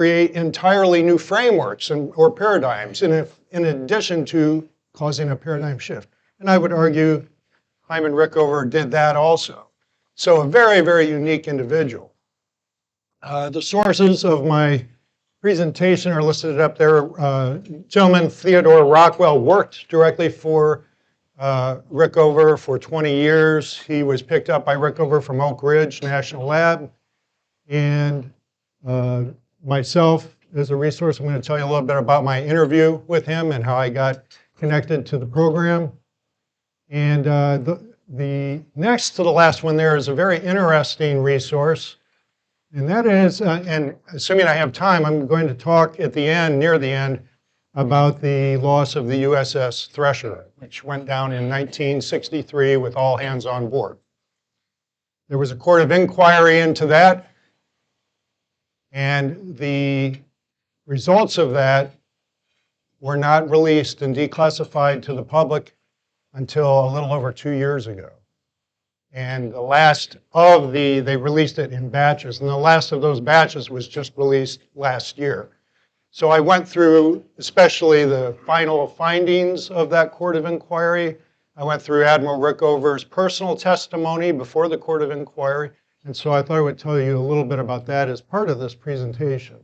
create entirely new frameworks or paradigms in addition to causing a paradigm shift. And I would argue Hyman Rickover did that also. So a very, very unique individual. The sources of my presentation are listed up there. Gentleman Theodore Rockwell worked directly for Rickover for 20 years. He was picked up by Rickover from Oak Ridge National Lab. And myself, as a resource, I'm going to tell you a little bit about my interview with him and how I got connected to the program. And the next to the last one there is a very interesting resource. And that is, and assuming I have time, I'm going to talk at the end, near the end, about the loss of the USS Thresher, which went down in 1963 with all hands on board. There was a court of inquiry into that, and the results of that were not released and declassified to the public until a little over 2 years ago. And the last of they released it in batches, and the last of those batches was just released last year. So I went through especially the final findings of that court of inquiry. I went through Admiral Rickover's personal testimony before the court of inquiry, and so I thought I would tell you a little bit about that as part of this presentation.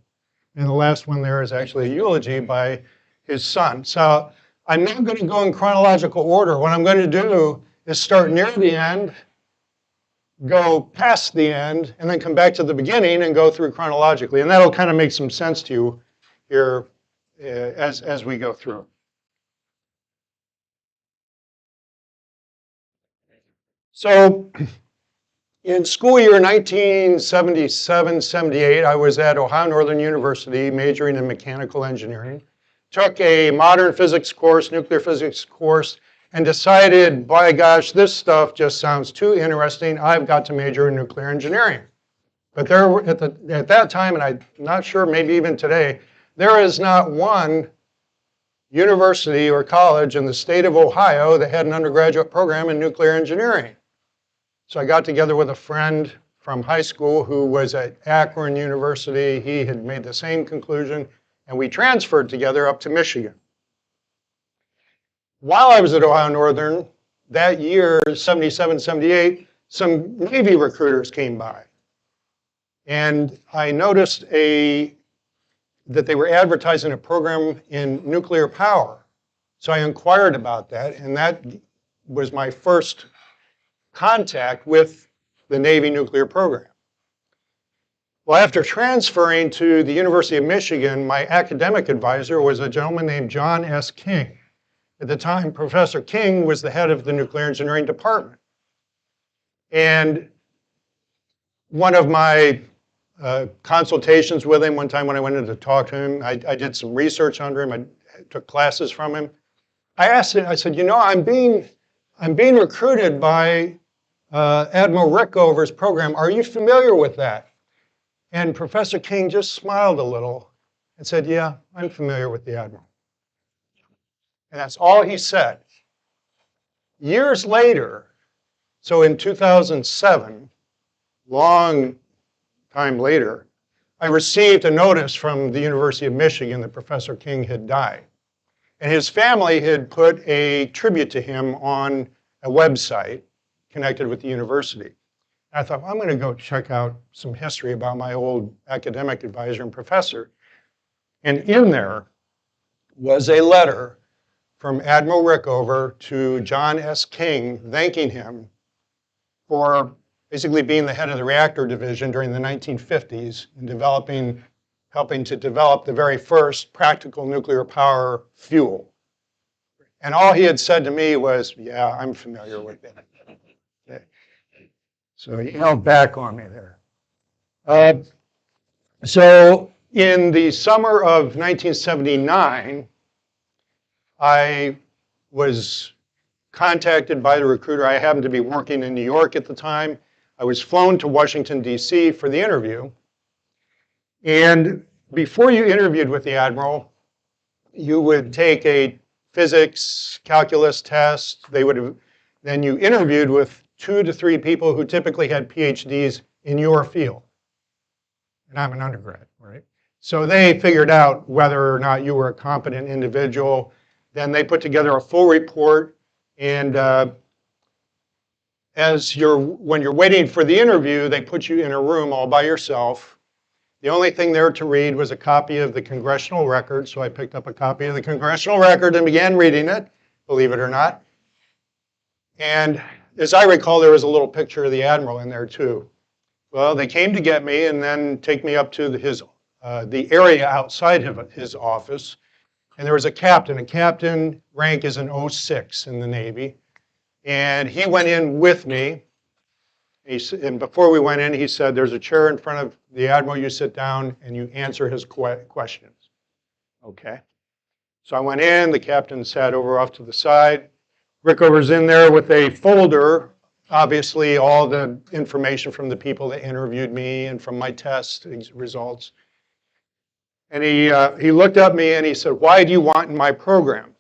And the last one there is actually a eulogy by his son. So I'm not going to go in chronological order. What I'm going to do is start near the end, go past the end, and then come back to the beginning and go through chronologically. And that'll kind of make some sense to you here as we go through. So in school year 1977-78, I was at Ohio Northern University majoring in mechanical engineering. Took a modern physics course, nuclear physics course, and decided, by gosh, this stuff just sounds too interesting. I've got to major in nuclear engineering. But there, at that time, and I'm not sure, maybe even today, there is not one university or college in the state of Ohio that had an undergraduate program in nuclear engineering. So I got together with a friend from high school who was at Akron University. He had made the same conclusion, and we transferred together up to Michigan. While I was at Ohio Northern, that year, 77, 78, some Navy recruiters came by. And I noticed that they were advertising a program in nuclear power. So I inquired about that, and that was my first contact with the Navy nuclear program. Well, after transferring to the University of Michigan, my academic advisor was a gentleman named John S. King. At the time, Professor King was the head of the nuclear engineering department. And one of my consultations with him, one time when I went in to talk to him, I did some research under him, I took classes from him. I asked him, I said, you know, I'm being recruited by Admiral Rickover's program. Are you familiar with that? And Professor King just smiled a little and said, yeah, I'm familiar with the Admiral. And that's all he said. Years later, so in 2007, long time later, I received a notice from the University of Michigan that Professor King had died. And his family had put a tribute to him on a website connected with the university. I thought, well, I'm going to go check out some history about my old academic advisor and professor. And in there was a letter from Admiral Rickover to John S. King, thanking him for basically being the head of the reactor division during the 1950s and helping to develop the very first practical nuclear power fuel. And all he had said to me was, yeah, I'm familiar with it. Okay. So he held back on me there. So in the summer of 1979, I was contacted by the recruiter. I happened to be working in New York at the time. I was flown to Washington, D.C. for the interview. And before you interviewed with the Admiral, you would take a physics, calculus test. Then you interviewed with 2 to 3 people who typically had PhDs in your field. And I'm an undergrad, right? So they figured out whether or not you were a competent individual. Then they put together a full report, and when you're waiting for the interview, they put you in a room all by yourself. The only thing there to read was a copy of the congressional record, so I picked up a copy of the congressional record and began reading it, believe it or not. And as I recall, there was a little picture of the Admiral in there too. Well, they came to get me and then take me up to the area outside of his office. And there was a captain. A captain rank is an 06 in the Navy. And he went in with me. And before we went in, he said, there's a chair in front of the Admiral. You sit down and you answer his questions. Okay. So I went in. The captain sat over off to the side. Rickover's in there with a folder, obviously all the information from the people that interviewed me and from my test results. And he looked at me and he said, why do you want in my program?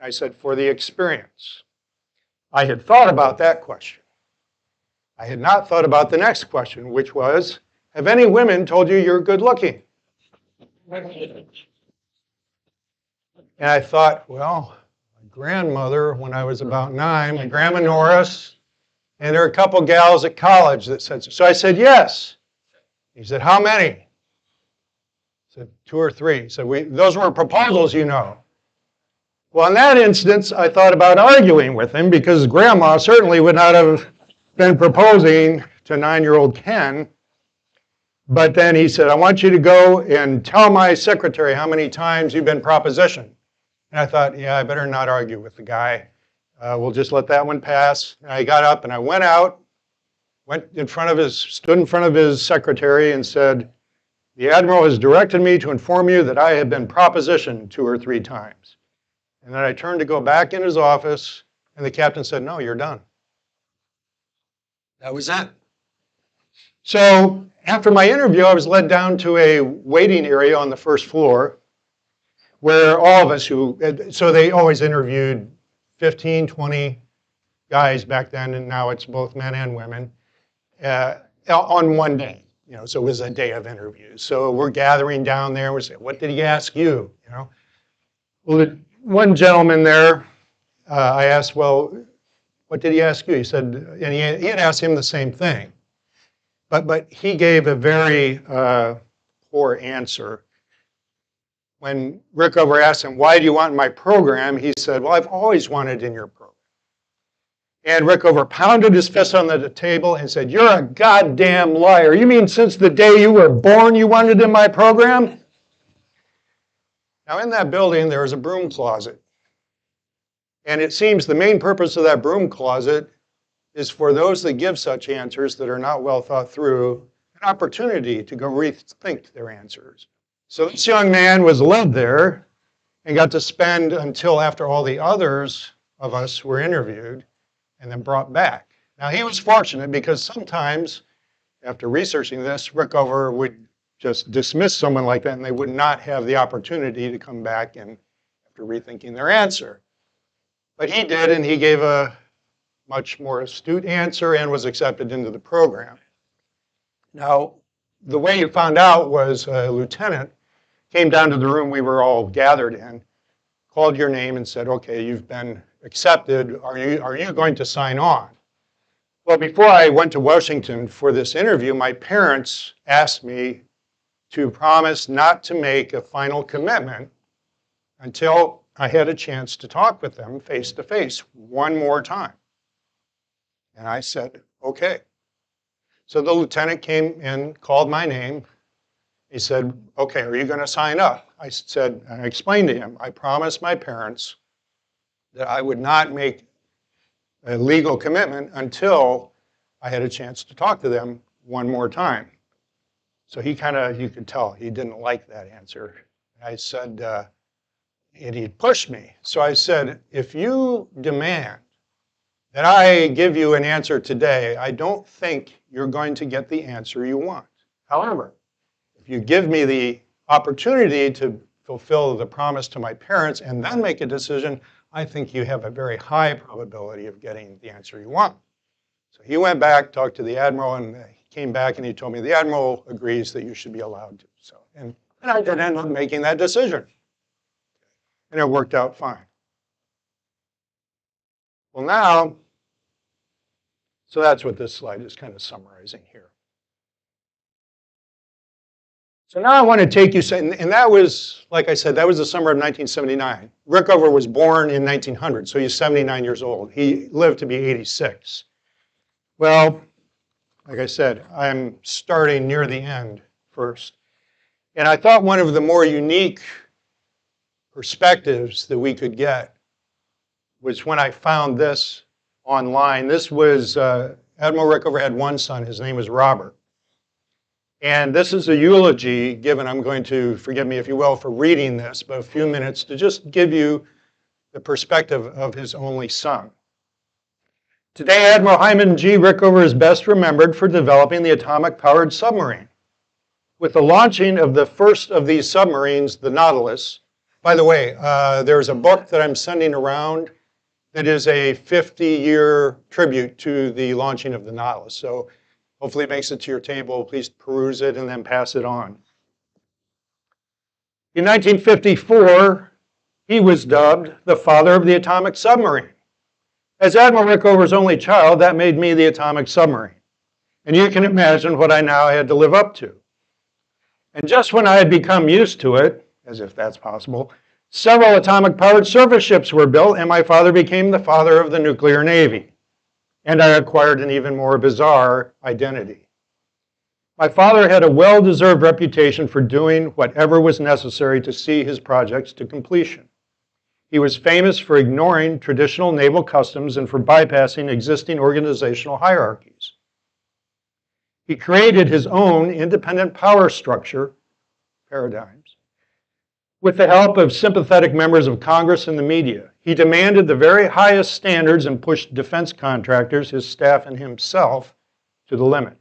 I said, for the experience. I had thought about that question. I had not thought about the next question, which was, have any women told you you're good looking? And I thought, well, my grandmother, when I was about 9, my grandma Norris, and there were a couple gals at college that said so. So I said, yes. He said, how many? I said, 2 or 3. He said, those were proposals, you know. Well, in that instance, I thought about arguing with him because grandma certainly would not have been proposing to 9-year-old Ken. But then he said, I want you to go and tell my secretary how many times you've been propositioned. And I thought, yeah, I better not argue with the guy. We'll just let that one pass. And I got up and I went out, stood in front of his secretary and said, the Admiral has directed me to inform you that I have been propositioned 2 or 3 times. And then I turned to go back in his office, and the captain said, no, you're done. That was it. So after my interview, I was led down to a waiting area on the first floor where all of us so they always interviewed 15, 20 guys back then, and now it's both men and women, on one day. So it was a day of interviews. So we're gathering down there, and we're saying, what did he ask you? Well, one gentleman there, I asked, well, what did he ask you? He said, and he had asked him the same thing. But he gave a very poor answer. When Rickover asked him, why do you want my program? He said, well, I've always wanted in your program. And Rickover pounded his fist on the table and said, you're a goddamn liar. You mean since the day you were born you wanted in my program? Now in that building there was a broom closet. And it seems the main purpose of that broom closet is for those that give such answers that are not well thought through, an opportunity to go rethink their answers. So this young man was led there and got to spend until after all the others of us were interviewed and then brought back. Now he was fortunate because sometimes after researching this, Rickover would just dismiss someone like that and they would not have the opportunity to come back and after rethinking their answer. But he did, and he gave a much more astute answer and was accepted into the program. Now, the way you found out was a lieutenant came down to the room we were all gathered in, called your name and said, okay, you've been accepted. Are you going to sign on? Well, before I went to Washington for this interview, my parents asked me to promise not to make a final commitment until I had a chance to talk with them face to face one more time. And I said, okay. So the lieutenant came in, called my name. He said, okay, are you going to sign up? I said, and I explained to him, I promised my parents that I would not make a legal commitment until I had a chance to talk to them one more time. So he you could tell, he didn't like that answer. I said, and he pushed me. So I said, if you demand that I give you an answer today, I don't think you're going to get the answer you want. However, if you give me the opportunity to fulfill the promise to my parents and then make a decision, I think you have a very high probability of getting the answer you want. So he went back, talked to the Admiral, and he came back and he told me the Admiral agrees that you should be allowed to. So And I did end up making that decision. And it worked out fine. Well, now, so that's what this slide is kind of summarizing here. So now I want to take you, and that was, like I said, that was the summer of 1979. Rickover was born in 1900, so he's 79 years old. He lived to be 86. Well, like I said, I'm starting near the end first. And I thought one of the more unique perspectives that we could get was when I found this online. This was, Admiral Rickover had one son. His name was Robert. And this is a eulogy given. I'm going to, forgive me if you will, for reading this, but a few minutes to just give you the perspective of his only son. Today, Admiral Hyman G. Rickover is best remembered for developing the atomic-powered submarine. With the launching of the first of these submarines, the Nautilus, by the way, there's a book that I'm sending around that is a 50-year tribute to the launching of the Nautilus. So hopefully it makes it to your table. Please peruse it and then pass it on. In 1954, he was dubbed the father of the atomic submarine. As Admiral Rickover's only child, that made me the atomic submarine. And you can imagine what I now had to live up to. And just when I had become used to it, as if that's possible, several atomic-powered surface ships were built, and my father became the father of the nuclear navy. And I acquired an even more bizarre identity. My father had a well-deserved reputation for doing whatever was necessary to see his projects to completion. He was famous for ignoring traditional naval customs and for bypassing existing organizational hierarchies. He created his own independent power structure, paradigms, with the help of sympathetic members of Congress and the media. He demanded the very highest standards and pushed defense contractors, his staff, and himself to the limit.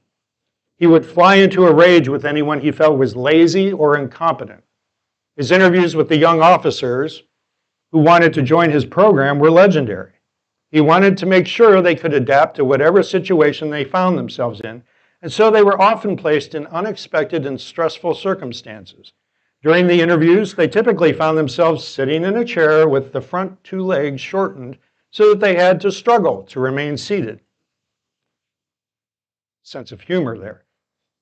He would fly into a rage with anyone he felt was lazy or incompetent. His interviews with the young officers who wanted to join his program were legendary. He wanted to make sure they could adapt to whatever situation they found themselves in, and so they were often placed in unexpected and stressful circumstances. During the interviews, they typically found themselves sitting in a chair with the front two legs shortened so that they had to struggle to remain seated. Sense of humor there.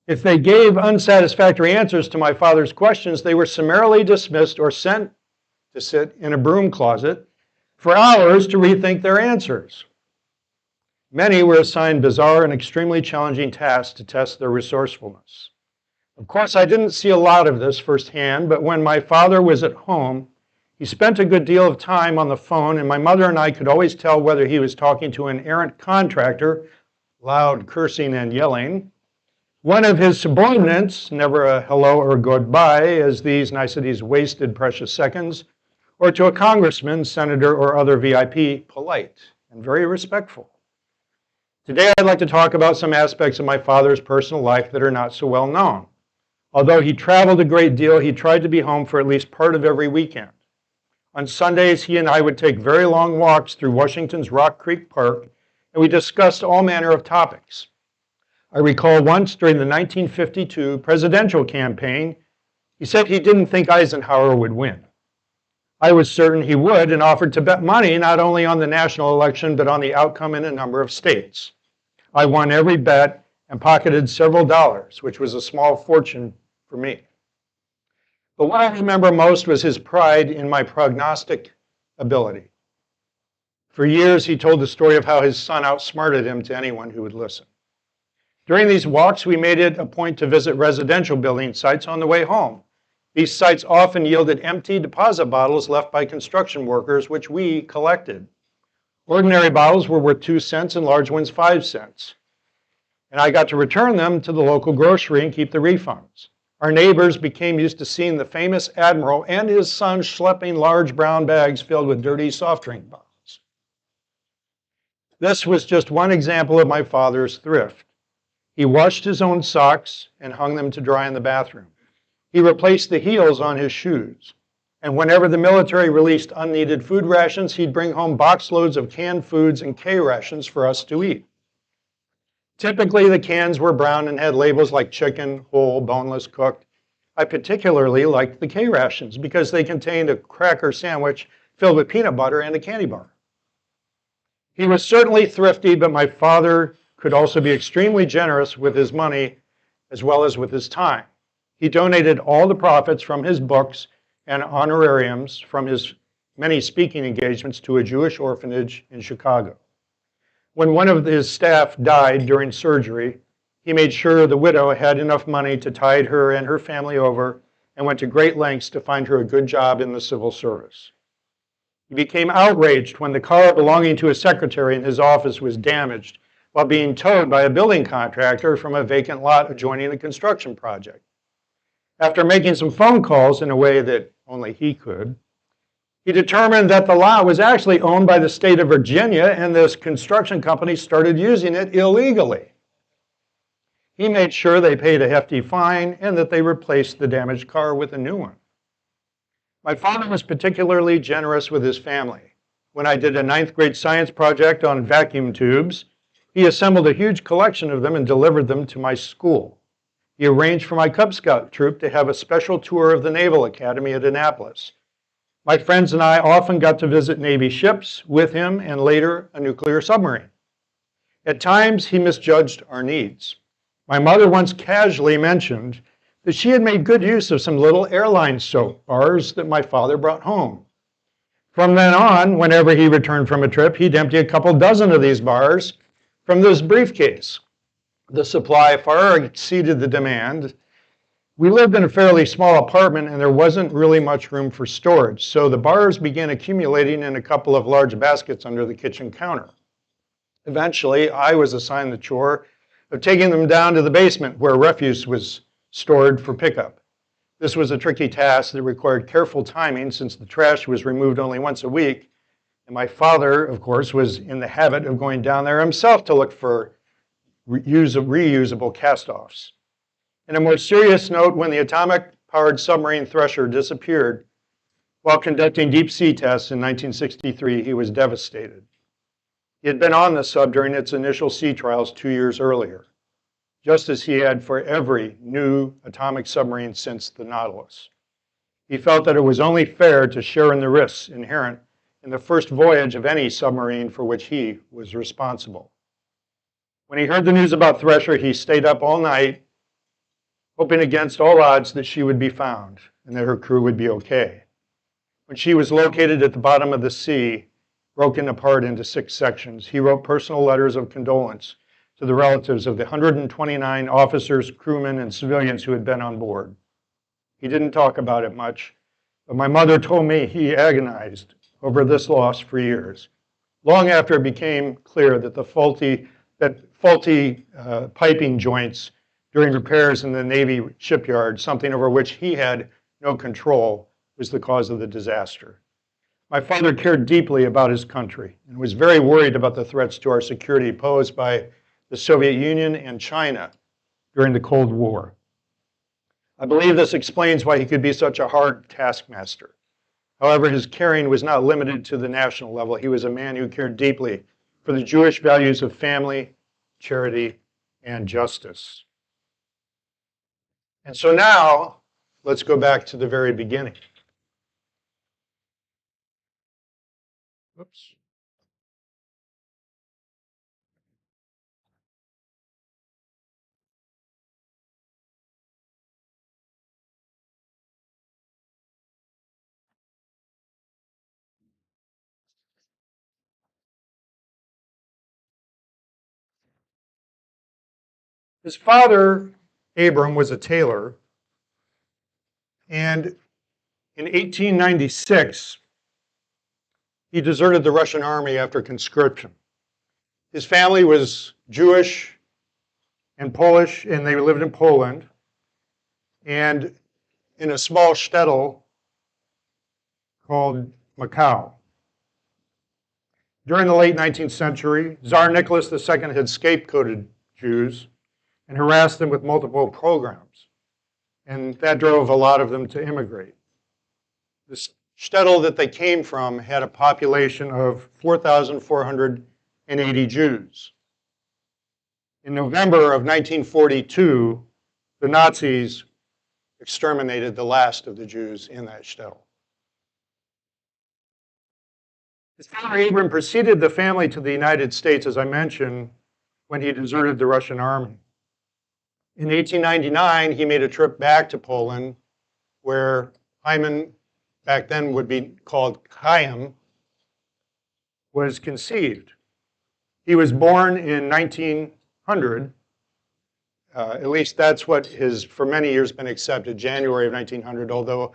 If they gave unsatisfactory answers to my father's questions, they were summarily dismissed or sent to sit in a broom closet for hours to rethink their answers. Many were assigned bizarre and extremely challenging tasks to test their resourcefulness. Of course, I didn't see a lot of this firsthand, but when my father was at home, he spent a good deal of time on the phone, and my mother and I could always tell whether he was talking to an errant contractor, loud cursing and yelling, one of his subordinates, never a hello or goodbye, as these niceties wasted precious seconds, or to a congressman, senator, or other VIP, polite and very respectful. Today, I'd like to talk about some aspects of my father's personal life that are not so well known. Although he traveled a great deal, he tried to be home for at least part of every weekend. On Sundays, he and I would take very long walks through Washington's Rock Creek Park, and we discussed all manner of topics. I recall once during the 1952 presidential campaign, he said he didn't think Eisenhower would win. I was certain he would and offered to bet money not only on the national election, but on the outcome in a number of states. I won every bet and pocketed several dollars, which was a small fortune for me. But what I remember most was his pride in my prognostic ability. For years, he told the story of how his son outsmarted him to anyone who would listen. During these walks, we made it a point to visit residential building sites on the way home. These sites often yielded empty deposit bottles left by construction workers, which we collected. Ordinary bottles were worth 2 cents and large ones 5 cents. And I got to return them to the local grocery and keep the refunds. Our neighbors became used to seeing the famous Admiral and his son schlepping large brown bags filled with dirty soft drink bottles. This was just one example of my father's thrift. He washed his own socks and hung them to dry in the bathroom. He replaced the heels on his shoes. And whenever the military released unneeded food rations, he'd bring home box loads of canned foods and K rations for us to eat. Typically, the cans were brown and had labels like chicken, whole, boneless, cooked. I particularly liked the K rations because they contained a cracker sandwich filled with peanut butter and a candy bar. He was certainly thrifty, but my father could also be extremely generous with his money as well as with his time. He donated all the profits from his books and honorariums from his many speaking engagements to a Jewish orphanage in Chicago. When one of his staff died during surgery, he made sure the widow had enough money to tide her and her family over and went to great lengths to find her a good job in the civil service. He became outraged when the car belonging to a secretary in his office was damaged while being towed by a building contractor from a vacant lot adjoining a construction project. After making some phone calls in a way that only he could, he determined that the lot was actually owned by the state of Virginia and this construction company started using it illegally. He made sure they paid a hefty fine and that they replaced the damaged car with a new one. My father was particularly generous with his family. When I did a 9th grade science project on vacuum tubes, he assembled a huge collection of them and delivered them to my school. He arranged for my Cub Scout troop to have a special tour of the Naval Academy at Annapolis. My friends and I often got to visit Navy ships with him and later a nuclear submarine. At times, he misjudged our needs. My mother once casually mentioned that she had made good use of some little airline soap bars that my father brought home. From then on, whenever he returned from a trip, he'd empty a couple dozen of these bars from this briefcase. The supply far exceeded the demand. We lived in a fairly small apartment and there wasn't really much room for storage, so the bars began accumulating in a couple of large baskets under the kitchen counter. Eventually, I was assigned the chore of taking them down to the basement where refuse was stored for pickup. This was a tricky task that required careful timing since the trash was removed only once a week, and my father, of course, was in the habit of going down there himself to look for reusable cast-offs. In a more serious note, when the atomic-powered submarine Thresher disappeared while conducting deep-sea tests in 1963, he was devastated. He had been on the sub during its initial sea trials 2 years earlier, just as he had for every new atomic submarine since the Nautilus. He felt that it was only fair to share in the risks inherent in the first voyage of any submarine for which he was responsible. When he heard the news about Thresher, he stayed up all night, hoping against all odds that she would be found and that her crew would be okay. When she was located at the bottom of the sea, broken apart into 6 sections, he wrote personal letters of condolence to the relatives of the 129 officers, crewmen, and civilians who had been on board. He didn't talk about it much, but my mother told me he agonized over this loss for years, long after it became clear that the faulty piping joints during repairs in the Navy shipyard, something over which he had no control, was the cause of the disaster. My father cared deeply about his country and was very worried about the threats to our security posed by the Soviet Union and China during the Cold War. I believe this explains why he could be such a hard taskmaster. However, his caring was not limited to the national level. He was a man who cared deeply for the Jewish values of family, charity, and justice. And so now, let's go back to the very beginning. Oops. His father, Abram, was a tailor, and in 1896, he deserted the Russian army after conscription. His family was Jewish and Polish, and they lived in Poland, and in a small shtetl called Macau. During the late 19th century, Tsar Nicholas II had scapegoated Jews and harassed them with multiple pogroms, and that drove a lot of them to immigrate. The shtetl that they came from had a population of 4,480 Jews. In November of 1942, the Nazis exterminated the last of the Jews in that shtetl. His father Abram preceded the family to the United States, as I mentioned, when he deserted the Russian army. In 1899, he made a trip back to Poland, where Hyman, back then would be called Chaim, was conceived. He was born in 1900. At least that's what has, for many years, been accepted, January of 1900, although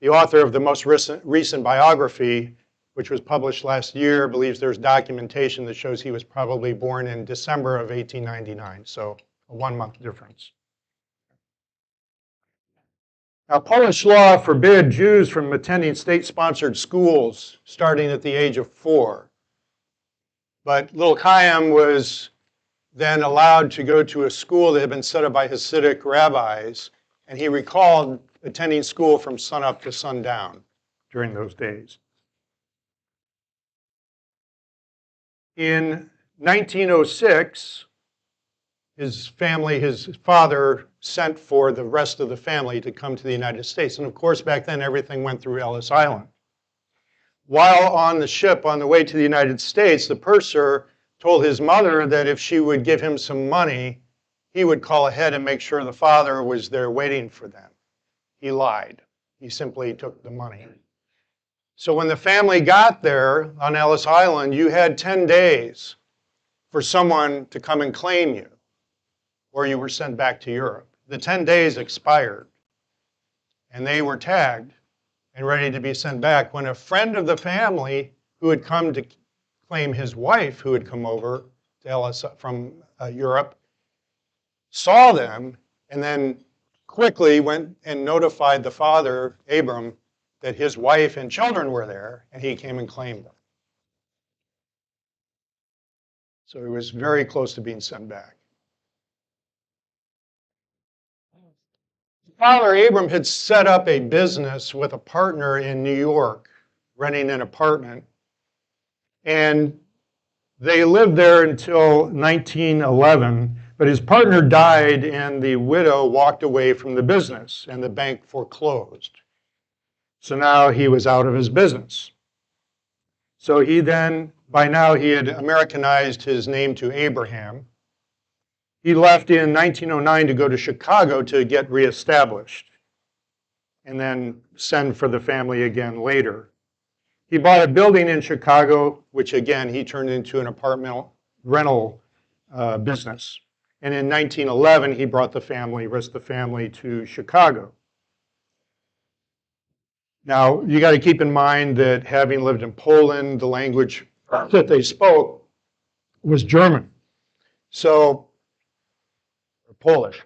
the author of the most recent biography, which was published last year, believes there's documentation that shows he was probably born in December of 1899, so a 1-month difference. Now, Polish law forbid Jews from attending state-sponsored schools starting at the age of 4. But little Chaim was then allowed to go to a school that had been set up by Hasidic rabbis, and he recalled attending school from sunup to sundown during those days. In 1906, his father sent for the rest of the family to come to the United States. And of course, back then, everything went through Ellis Island. While on the ship on the way to the United States, the purser told his mother that if she would give him some money, he would call ahead and make sure the father was there waiting for them. He lied. He simply took the money. So when the family got there on Ellis Island, you had 10 days for someone to come and claim you, or you were sent back to Europe. The 10 days expired, and they were tagged and ready to be sent back when a friend of the family who had come to claim his wife, who had come over to Ellis from Europe, saw them and then quickly went and notified the father, Abram, that his wife and children were there, and he came and claimed them. So he was very close to being sent back. Father Abram had set up a business with a partner in New York, renting an apartment, and they lived there until 1911, but his partner died and the widow walked away from the business and the bank foreclosed. So now he was out of his business. So he then, by now he had Americanized his name to Abraham. He left in 1909 to go to Chicago to get reestablished and then send for the family again later. He bought a building in Chicago, which again he turned into an apartment rental business. And in 1911, he brought the rest of the family to Chicago. Now, you got to keep in mind that having lived in Poland, the language that they spoke was German. So, Polish.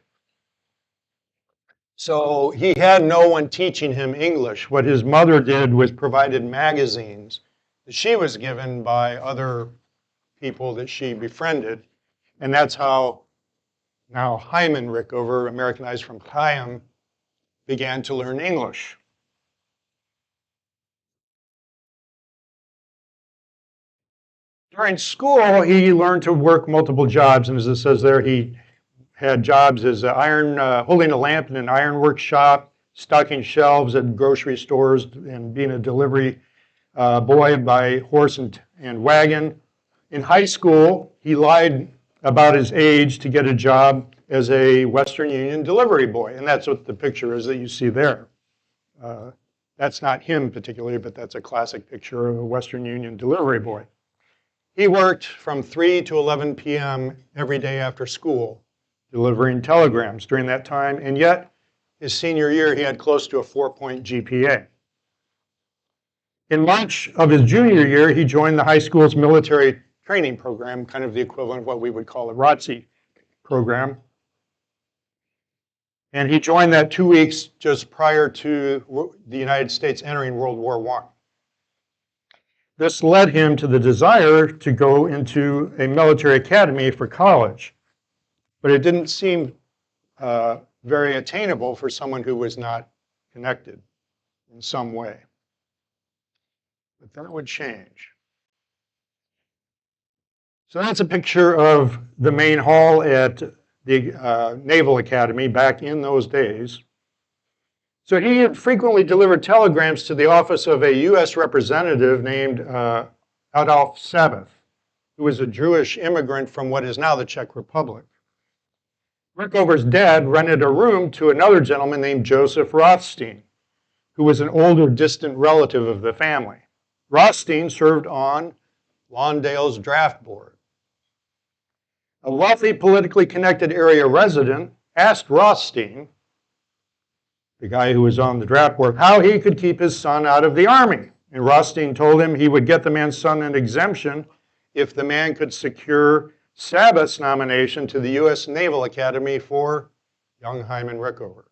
So he had no one teaching him English. What his mother did was provided magazines that she was given by other people that she befriended. And that's how now Hyman Rickover, Americanized from Chaim, began to learn English. During school, he learned to work multiple jobs, and as it says there, he had jobs as holding a lamp in an ironwork shop, stocking shelves at grocery stores, and being a delivery boy by horse and wagon. In high school, he lied about his age to get a job as a Western Union delivery boy, and that's what the picture is that you see there. That's not him particularly, but that's a classic picture of a Western Union delivery boy. He worked from 3 to 11 p.m. every day after school, delivering telegrams during that time, and yet his senior year he had close to a 4-point GPA. In March of his junior year, he joined the high school's military training program, kind of the equivalent of what we would call a ROTC program. And he joined that 2 weeks just prior to the United States entering World War I. This led him to the desire to go into a military academy for college. But it didn't seem very attainable for someone who was not connected in some way. But that would change. So that's a picture of the main hall at the Naval Academy back in those days. So he had frequently delivered telegrams to the office of a U.S. representative named Adolf Sabath, who was a Jewish immigrant from what is now the Czech Republic. Rickover's dad rented a room to another gentleman named Joseph Rothstein, who was an older, distant relative of the family. Rothstein served on Lawndale's draft board. A wealthy, politically connected area resident asked Rothstein, the guy who was on the draft board, how he could keep his son out of the Army. And Rothstein told him he would get the man's son an exemption if the man could secure Sabath's nomination to the U.S. Naval Academy for young Hyman Rickover.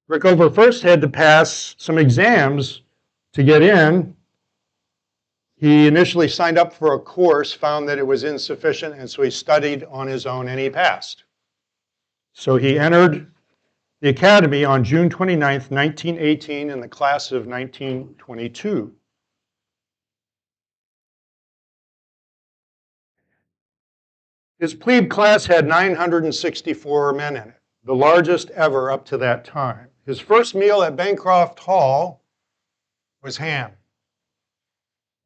Rickover first had to pass some exams to get in. He initially signed up for a course, found that it was insufficient, and so he studied on his own and he passed. So he entered the academy on June 29th, 1918, in the class of 1922. His plebe class had 964 men in it, the largest ever up to that time. His first meal at Bancroft Hall was ham.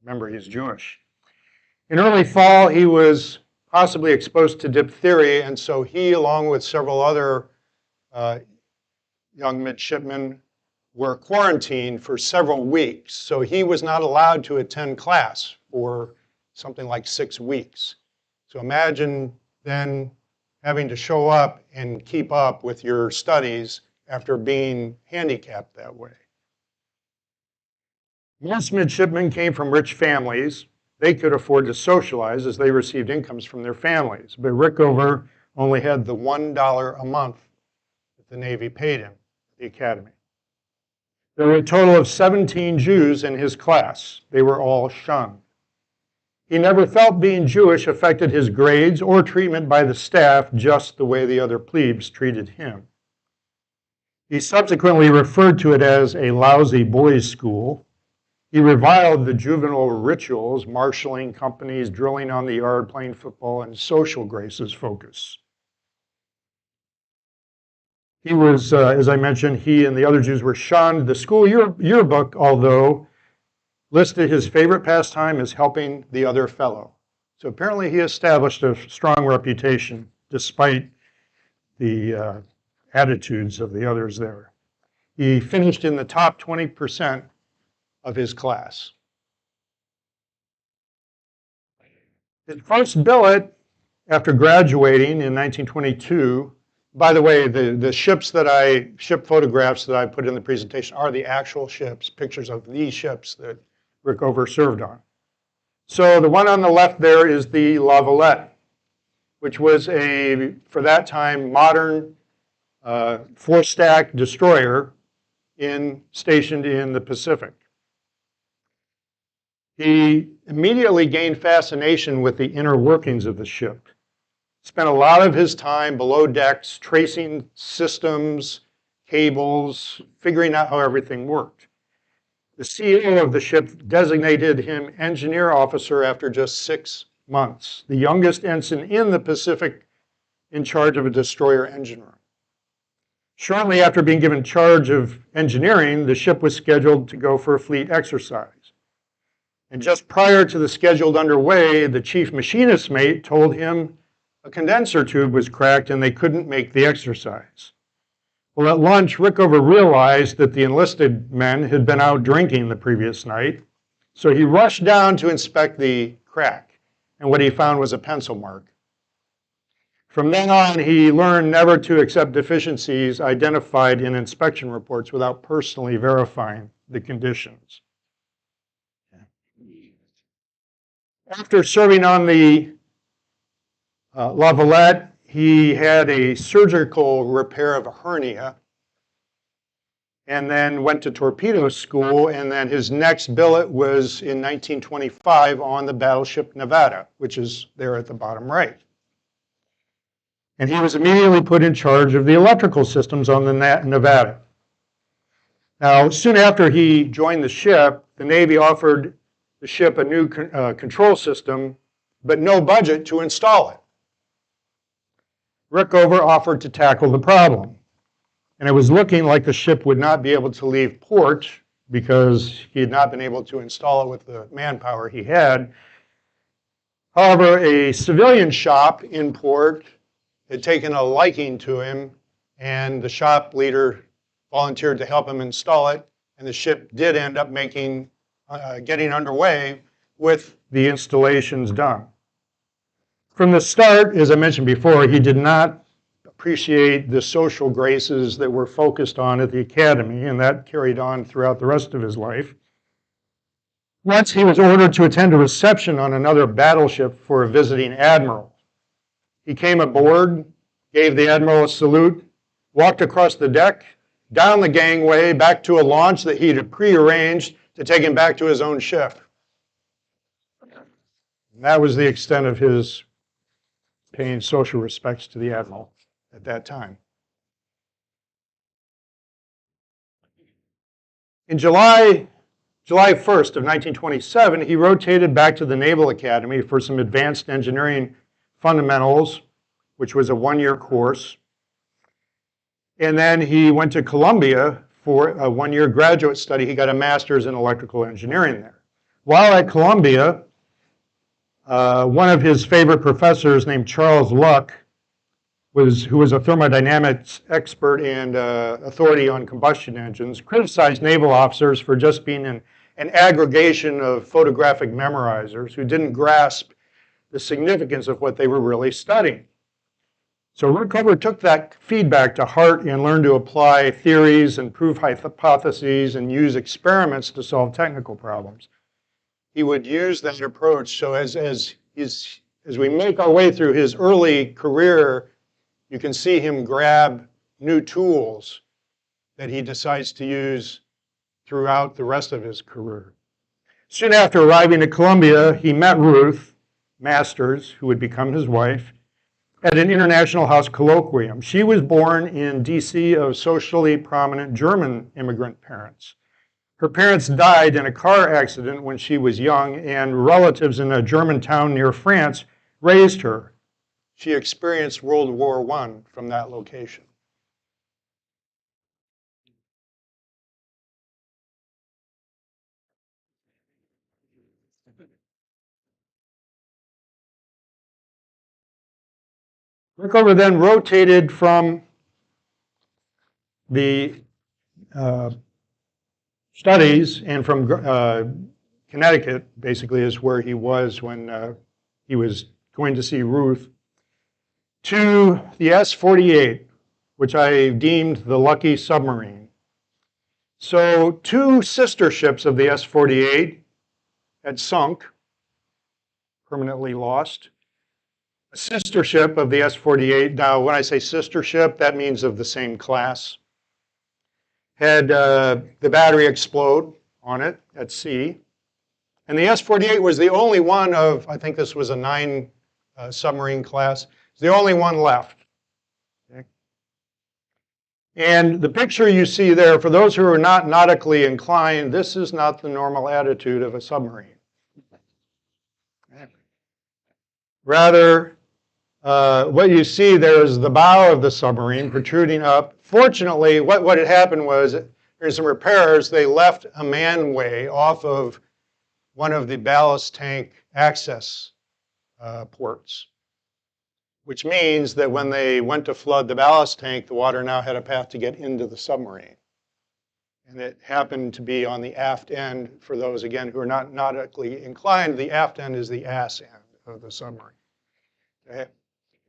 Remember, he's Jewish. In early fall, he was possibly exposed to diphtheria, and so he, along with several other young midshipmen, were quarantined for several weeks. So he was not allowed to attend class for something like 6 weeks. So imagine then having to show up and keep up with your studies after being handicapped that way. Most midshipmen came from rich families. They could afford to socialize as they received incomes from their families. But Rickover only had the $1 a month that the Navy paid him at the academy. There were a total of 17 Jews in his class. They were all shunned. He never felt being Jewish affected his grades or treatment by the staff just the way the other plebes treated him. He subsequently referred to it as a lousy boys' school. He reviled the juvenile rituals, marshalling companies, drilling on the yard, playing football, and social graces focus. He was, as I mentioned, he and the other Jews were shunned. The school yearbook, although, listed his favorite pastime as helping the other fellow. So apparently he established a strong reputation despite the attitudes of the others there. He finished in the top 20% of his class. His first billet after graduating in 1922, by the way, the ship photographs that I put in the presentation are the actual ships, pictures of these ships that Rickover served on. So the one on the left there is the La Valette, which was a, for that time, modern four-stack destroyer stationed in the Pacific. He immediately gained fascination with the inner workings of the ship. Spent a lot of his time below decks tracing systems, cables, figuring out how everything worked. The CEO of the ship designated him engineer officer after just 6 months, the youngest ensign in the Pacific in charge of a destroyer engine room. Shortly after being given charge of engineering, the ship was scheduled to go for a fleet exercise. And just prior to the scheduled underway, the chief machinist's mate told him a condenser tube was cracked and they couldn't make the exercise. Well, at lunch, Rickover realized that the enlisted men had been out drinking the previous night, so he rushed down to inspect the crack, and what he found was a pencil mark. From then on, he learned never to accept deficiencies identified in inspection reports without personally verifying the conditions. After serving on the La Valette, he had a surgical repair of a hernia and then went to torpedo school, and then his next billet was in 1925 on the battleship Nevada, which is there at the bottom right. And he was immediately put in charge of the electrical systems on the Nevada. Now, soon after he joined the ship, the Navy offered the ship a new control system, but no budget to install it. Rickover offered to tackle the problem. And it was looking like the ship would not be able to leave port because he had not been able to install it with the manpower he had. However, a civilian shop in port had taken a liking to him, and the shop leader volunteered to help him install it, and the ship did end up getting underway with the installations done. From the start, as I mentioned before, he did not appreciate the social graces that were focused on at the academy, and that carried on throughout the rest of his life. Once he was ordered to attend a reception on another battleship for a visiting admiral. He came aboard, gave the admiral a salute, walked across the deck, down the gangway, back to a launch that he had prearranged to take him back to his own ship. And that was the extent of his paying social respects to the admiral at that time. In July 1st of 1927, he rotated back to the Naval Academy for some advanced engineering fundamentals, which was a one-year course. And then he went to Columbia for a one-year graduate study. He got a master's in electrical engineering there. While at Columbia, one of his favorite professors named Charles Luck, who was a thermodynamics expert and authority on combustion engines, criticized naval officers for just being an aggregation of photographic memorizers who didn't grasp the significance of what they were really studying. So Rickover took that feedback to heart and learned to apply theories and prove hypotheses and use experiments to solve technical problems. He would use that approach. So as we make our way through his early career, you can see him grab new tools that he decides to use throughout the rest of his career. Soon after arriving at Columbia, he met Ruth Masters, who would become his wife, at an International House colloquium. She was born in D.C. of socially prominent German immigrant parents. Her parents died in a car accident when she was young, and relatives in a German town near France raised her. She experienced World War I from that location. Rickover then rotated from the studies and from Connecticut, basically is where he was when he was going to see Ruth, to the S-48, which I deemed the lucky submarine. So 2 sister ships of the S-48 had sunk, permanently lost. A sister ship of the S-48, now when I say sister ship, that means of the same class, had the battery explode on it at sea. And the S-48 was the only one of, I think this was a 9 submarine class, it's the only one left. Okay. And the picture you see there, for those who are not nautically inclined, this is not the normal attitude of a submarine. Rather, what you see there is the bow of the submarine protruding up. Fortunately, what had happened was, during some repairs, they left a manway off of one of the ballast tank access ports, which means that when they went to flood the ballast tank, the water now had a path to get into the submarine. And it happened to be on the aft end. For those, again, who are not nautically inclined, the aft end is the ass end of the submarine. Okay.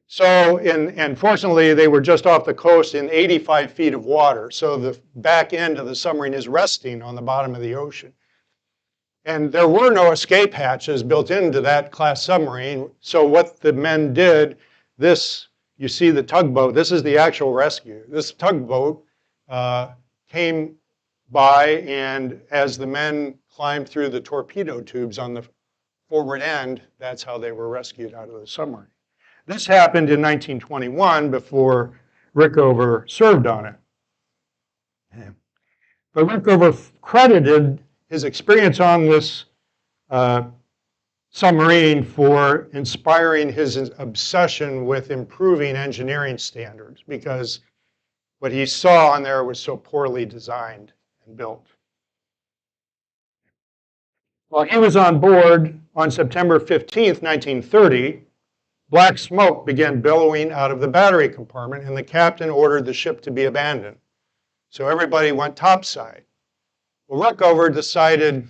So, and fortunately, they were just off the coast in 85 feet of water. So the back end of the submarine is resting on the bottom of the ocean. And there were no escape hatches built into that class submarine. So what the men did, you see the tugboat, this is the actual rescue. This tugboat came by, and as the men climbed through the torpedo tubes on the forward end, that's how they were rescued out of the submarine. This happened in 1921 before Rickover served on it. But Rickover credited his experience on this submarine for inspiring his obsession with improving engineering standards, because what he saw on there was so poorly designed and built. While he was on board on September 15th, 1930, black smoke began billowing out of the battery compartment, and the captain ordered the ship to be abandoned. So everybody went topside. Well, Rickover decided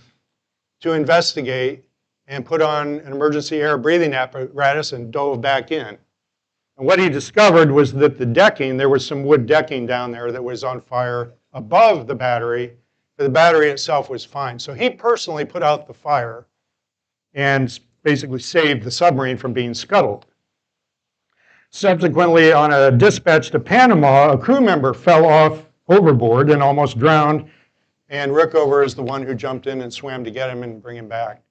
to investigate and put on an emergency air breathing apparatus and dove back in. And what he discovered was that the decking, there was some wood decking down there that was on fire above the battery, but the battery itself was fine. So he personally put out the fire and basically saved the submarine from being scuttled. Subsequently, on a dispatch to Panama, a crew member fell off overboard and almost drowned, and Rickover is the one who jumped in and swam to get him and bring him back.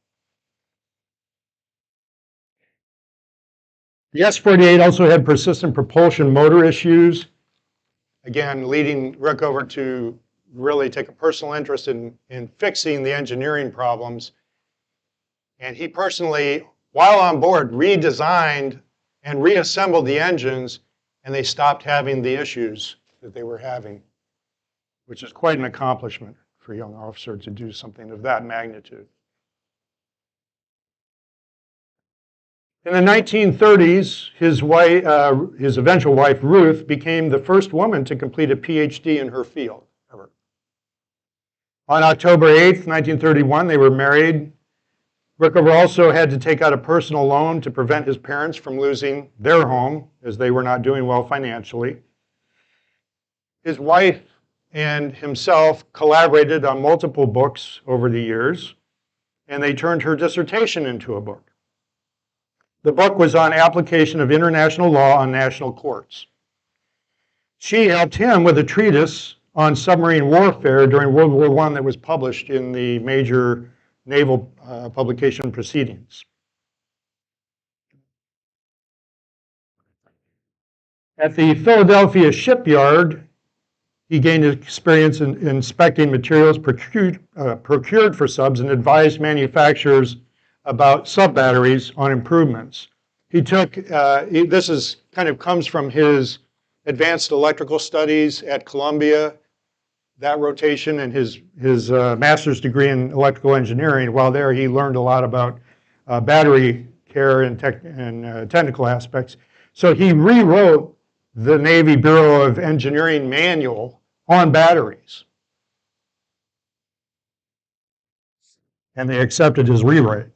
The S-48 also had persistent propulsion motor issues, again, leading Rickover to really take a personal interest in fixing the engineering problems. And he personally, while on board, redesigned and reassembled the engines, and they stopped having the issues that they were having, which is quite an accomplishment for a young officer to do something of that magnitude. In the 1930s, his eventual wife, Ruth, became the first woman to complete a PhD in her field ever. On October 8th, 1931, they were married. Rickover also had to take out a personal loan to prevent his parents from losing their home, as they were not doing well financially. His wife and himself collaborated on multiple books over the years, and they turned her dissertation into a book. The book was on application of international law on national courts. She helped him with a treatise on submarine warfare during World War I that was published in the major naval publication proceedings. At the Philadelphia shipyard, he gained experience in inspecting materials procured for subs and advised manufacturers about sub-batteries on improvements. He took, this kind of comes from his advanced electrical studies at Columbia, that rotation, and his master's degree in electrical engineering. While there, he learned a lot about battery care and technical aspects. So he rewrote the Navy Bureau of Engineering manual on batteries. And they accepted his rewrite.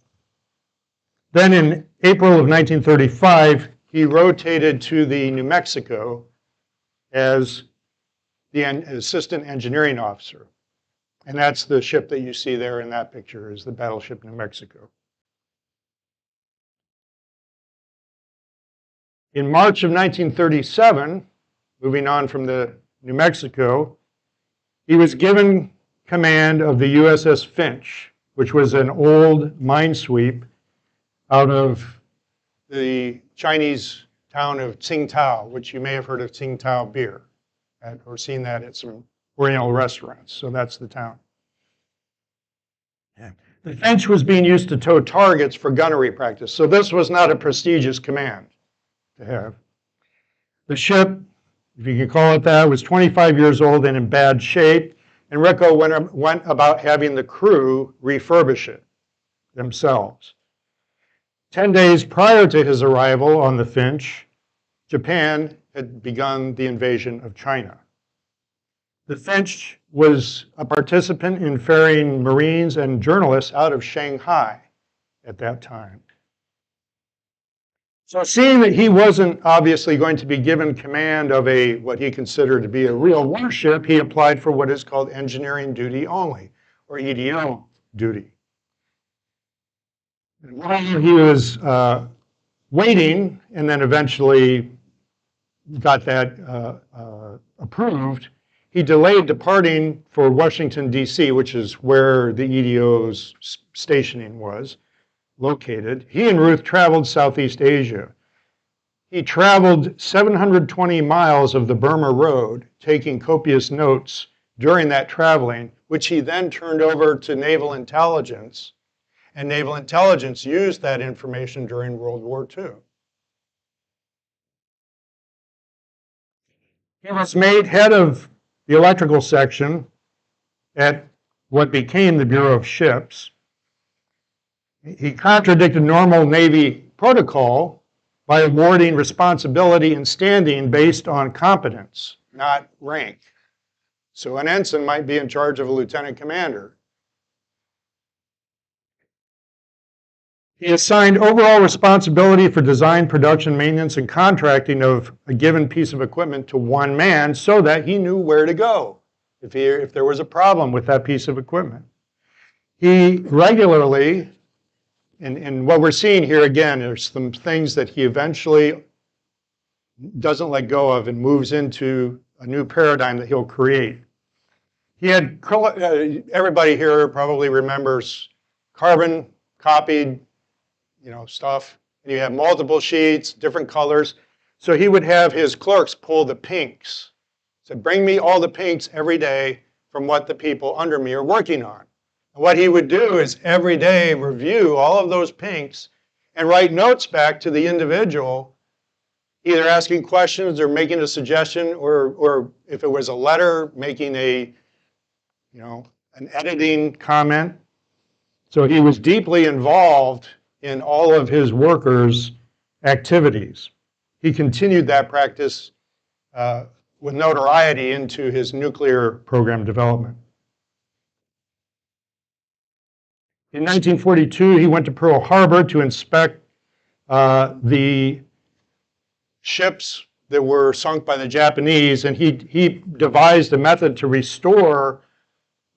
Then in April of 1935, he rotated to the New Mexico as the assistant engineering officer. And that's the ship that you see there in that picture, is the battleship New Mexico. In March of 1937, moving on from the New Mexico, he was given command of the USS Finch, which was an old minesweep out of the Chinese town of Tsingtao, which you may have heard of Tsingtao beer, or seen that at some Oriental restaurants. So that's the town. Yeah. The Finch was being used to tow targets for gunnery practice. So this was not a prestigious command to have. The ship, if you can call it that, was 25 years old and in bad shape. And Ricko went about having the crew refurbish it themselves. 10 days prior to his arrival on the Finch, Japan had begun the invasion of China. The Finch was a participant in ferrying Marines and journalists out of Shanghai at that time. So seeing that he wasn't obviously going to be given command of what he considered to be a real warship, he applied for what is called engineering duty only, or EDO duty. And while he was waiting, and then eventually got that approved, he delayed departing for Washington, D.C., which is where the EDO's stationing was located. He and Ruth traveled Southeast Asia. He traveled 720 miles of the Burma Road, taking copious notes during that traveling, which he then turned over to Naval Intelligence. And Naval Intelligence used that information during World War II. He was made head of the electrical section at what became the Bureau of Ships. He contradicted normal Navy protocol by awarding responsibility and standing based on competence, not rank. So an ensign might be in charge of a lieutenant commander. He assigned overall responsibility for design, production, maintenance, and contracting of a given piece of equipment to one man so that he knew where to go if there was a problem with that piece of equipment. He regularly, and what we're seeing here again, there's some things that he eventually doesn't let go of and moves into a new paradigm that he'll create. He had, everybody here probably remembers carbon copied stuff. And you have multiple sheets, different colors. So he would have his clerks pull the pinks. So bring me all the pinks every day from what the people under me are working on. And what he would do is every day review all of those pinks and write notes back to the individual, either asking questions or making a suggestion, or if it was a letter, making an editing comment. So he was deeply involved in all of his workers' activities. He continued that practice with notoriety into his nuclear program development. In 1942, he went to Pearl Harbor to inspect the ships that were sunk by the Japanese, and he devised a method to restore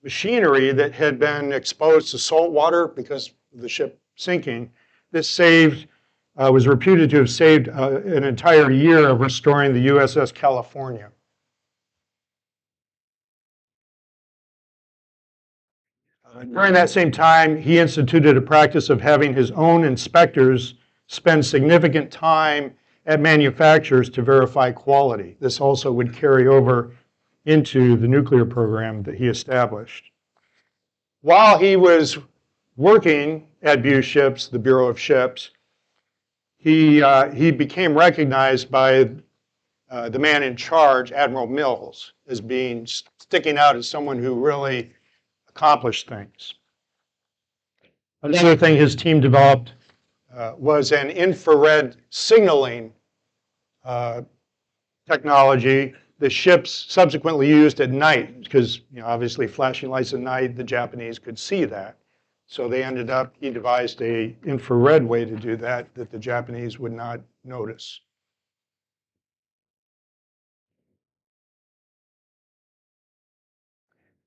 machinery that had been exposed to salt water because of the ship sinking. This was reputed to have saved an entire year of restoring the USS California. During that same time, he instituted a practice of having his own inspectors spend significant time at manufacturers to verify quality. This also would carry over into the nuclear program that he established. While he was working at the Bureau of Ships, he became recognized by the man in charge, Admiral Mills, as sticking out as someone who really accomplished things. Another thing his team developed was an infrared signaling technology the ships subsequently used at night, because obviously flashing lights at night, the Japanese could see that. So he devised an infrared way to do that the Japanese would not notice.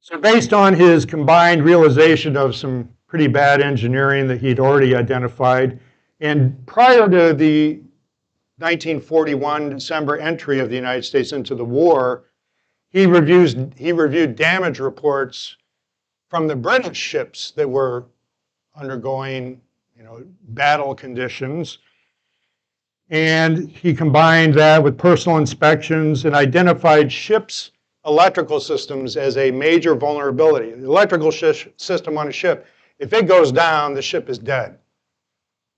So based on his combined realization of some pretty bad engineering that he'd already identified, and prior to the 1941 December entry of the United States into the war, he reviewed damage reports from the British ships that were undergoing battle conditions. And he combined that with personal inspections and identified ships' electrical systems as a major vulnerability. The electrical system on a ship, if it goes down, the ship is dead.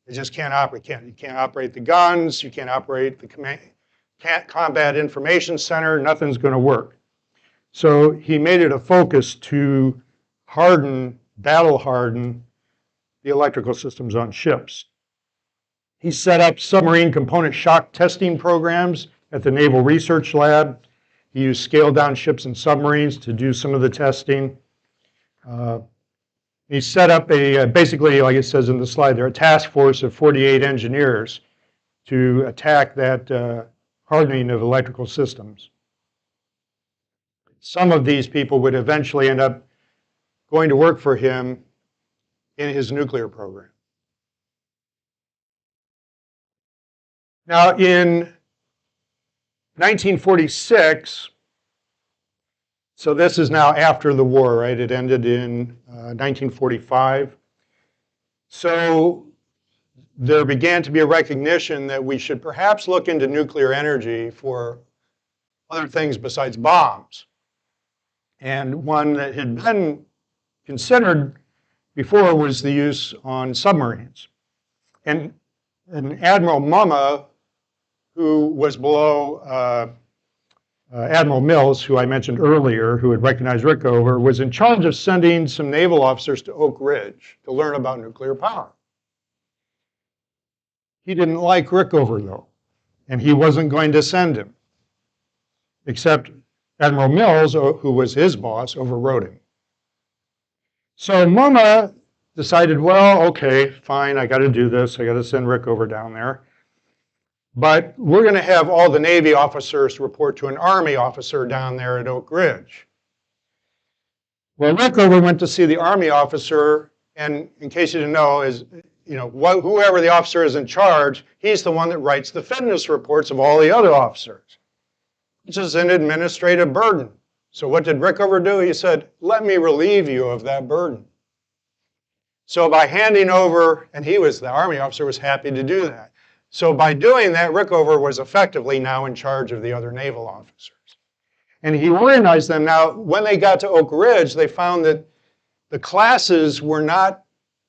It just can't operate. You can't operate the guns. You can't operate the combat information center. Nothing's going to work. So he made it a focus to battle harden the electrical systems on ships. He set up submarine component shock testing programs at the Naval Research Lab. He used scaled down ships and submarines to do some of the testing. He set up basically, like it says in the slide there, a task force of 48 engineers to attack that hardening of electrical systems. Some of these people would eventually end up going to work for him in his nuclear program. Now, in 1946, so this is now after the war, right? It ended in 1945. So there began to be a recognition that we should perhaps look into nuclear energy for other things besides bombs. And one that had been considered before was the use on submarines. And Admiral Mumma, who was below Admiral Mills, who I mentioned earlier, who had recognized Rickover, was in charge of sending some naval officers to Oak Ridge to learn about nuclear power. He didn't like Rickover, though, and he wasn't going to send him, except Admiral Mills, who was his boss, overrode him. So MoMA decided, well, okay, fine, I got to do this. I got to send Rickover down there. But we're going to have all the Navy officers report to an Army officer down there at Oak Ridge. Well, Rickover went to see the Army officer, and in case you didn't know, is whoever the officer is in charge, he's the one that writes the fitness reports of all the other officers, which is an administrative burden. So what did Rickover do? He said, let me relieve you of that burden. So by handing over, and the Army officer was happy to do that. So by doing that, Rickover was effectively now in charge of the other naval officers. And he organized them. Now, when they got to Oak Ridge, they found that the classes were not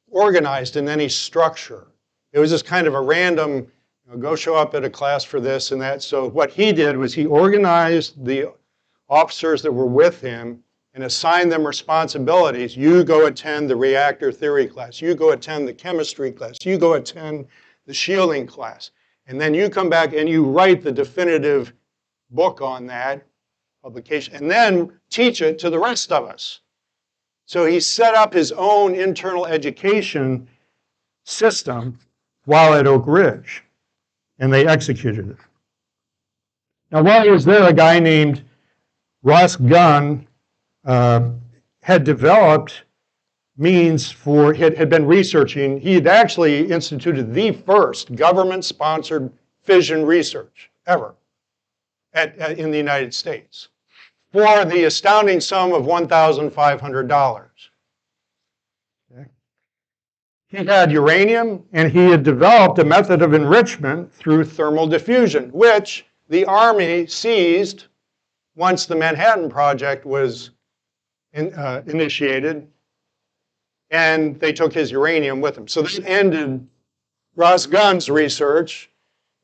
organized in any structure. It was just kind of a random, go show up at a class for this and that. So what he did was he organized the officers that were with him and assigned them responsibilities. You go attend the reactor theory class. You go attend the chemistry class. You go attend the shielding class. And then you come back and you write the definitive book on that publication and then teach it to the rest of us. So he set up his own internal education system while at Oak Ridge, and they executed it. Now, while he was there, a guy named Ross Gunn had developed means had been researching. He had actually instituted the first government-sponsored fission research ever in the United States for the astounding sum of $1,500. Okay. He had uranium, and he had developed a method of enrichment through thermal diffusion, which the Army seized once the Manhattan Project was initiated, and they took his uranium with them. So that ended Ross Gunn's research,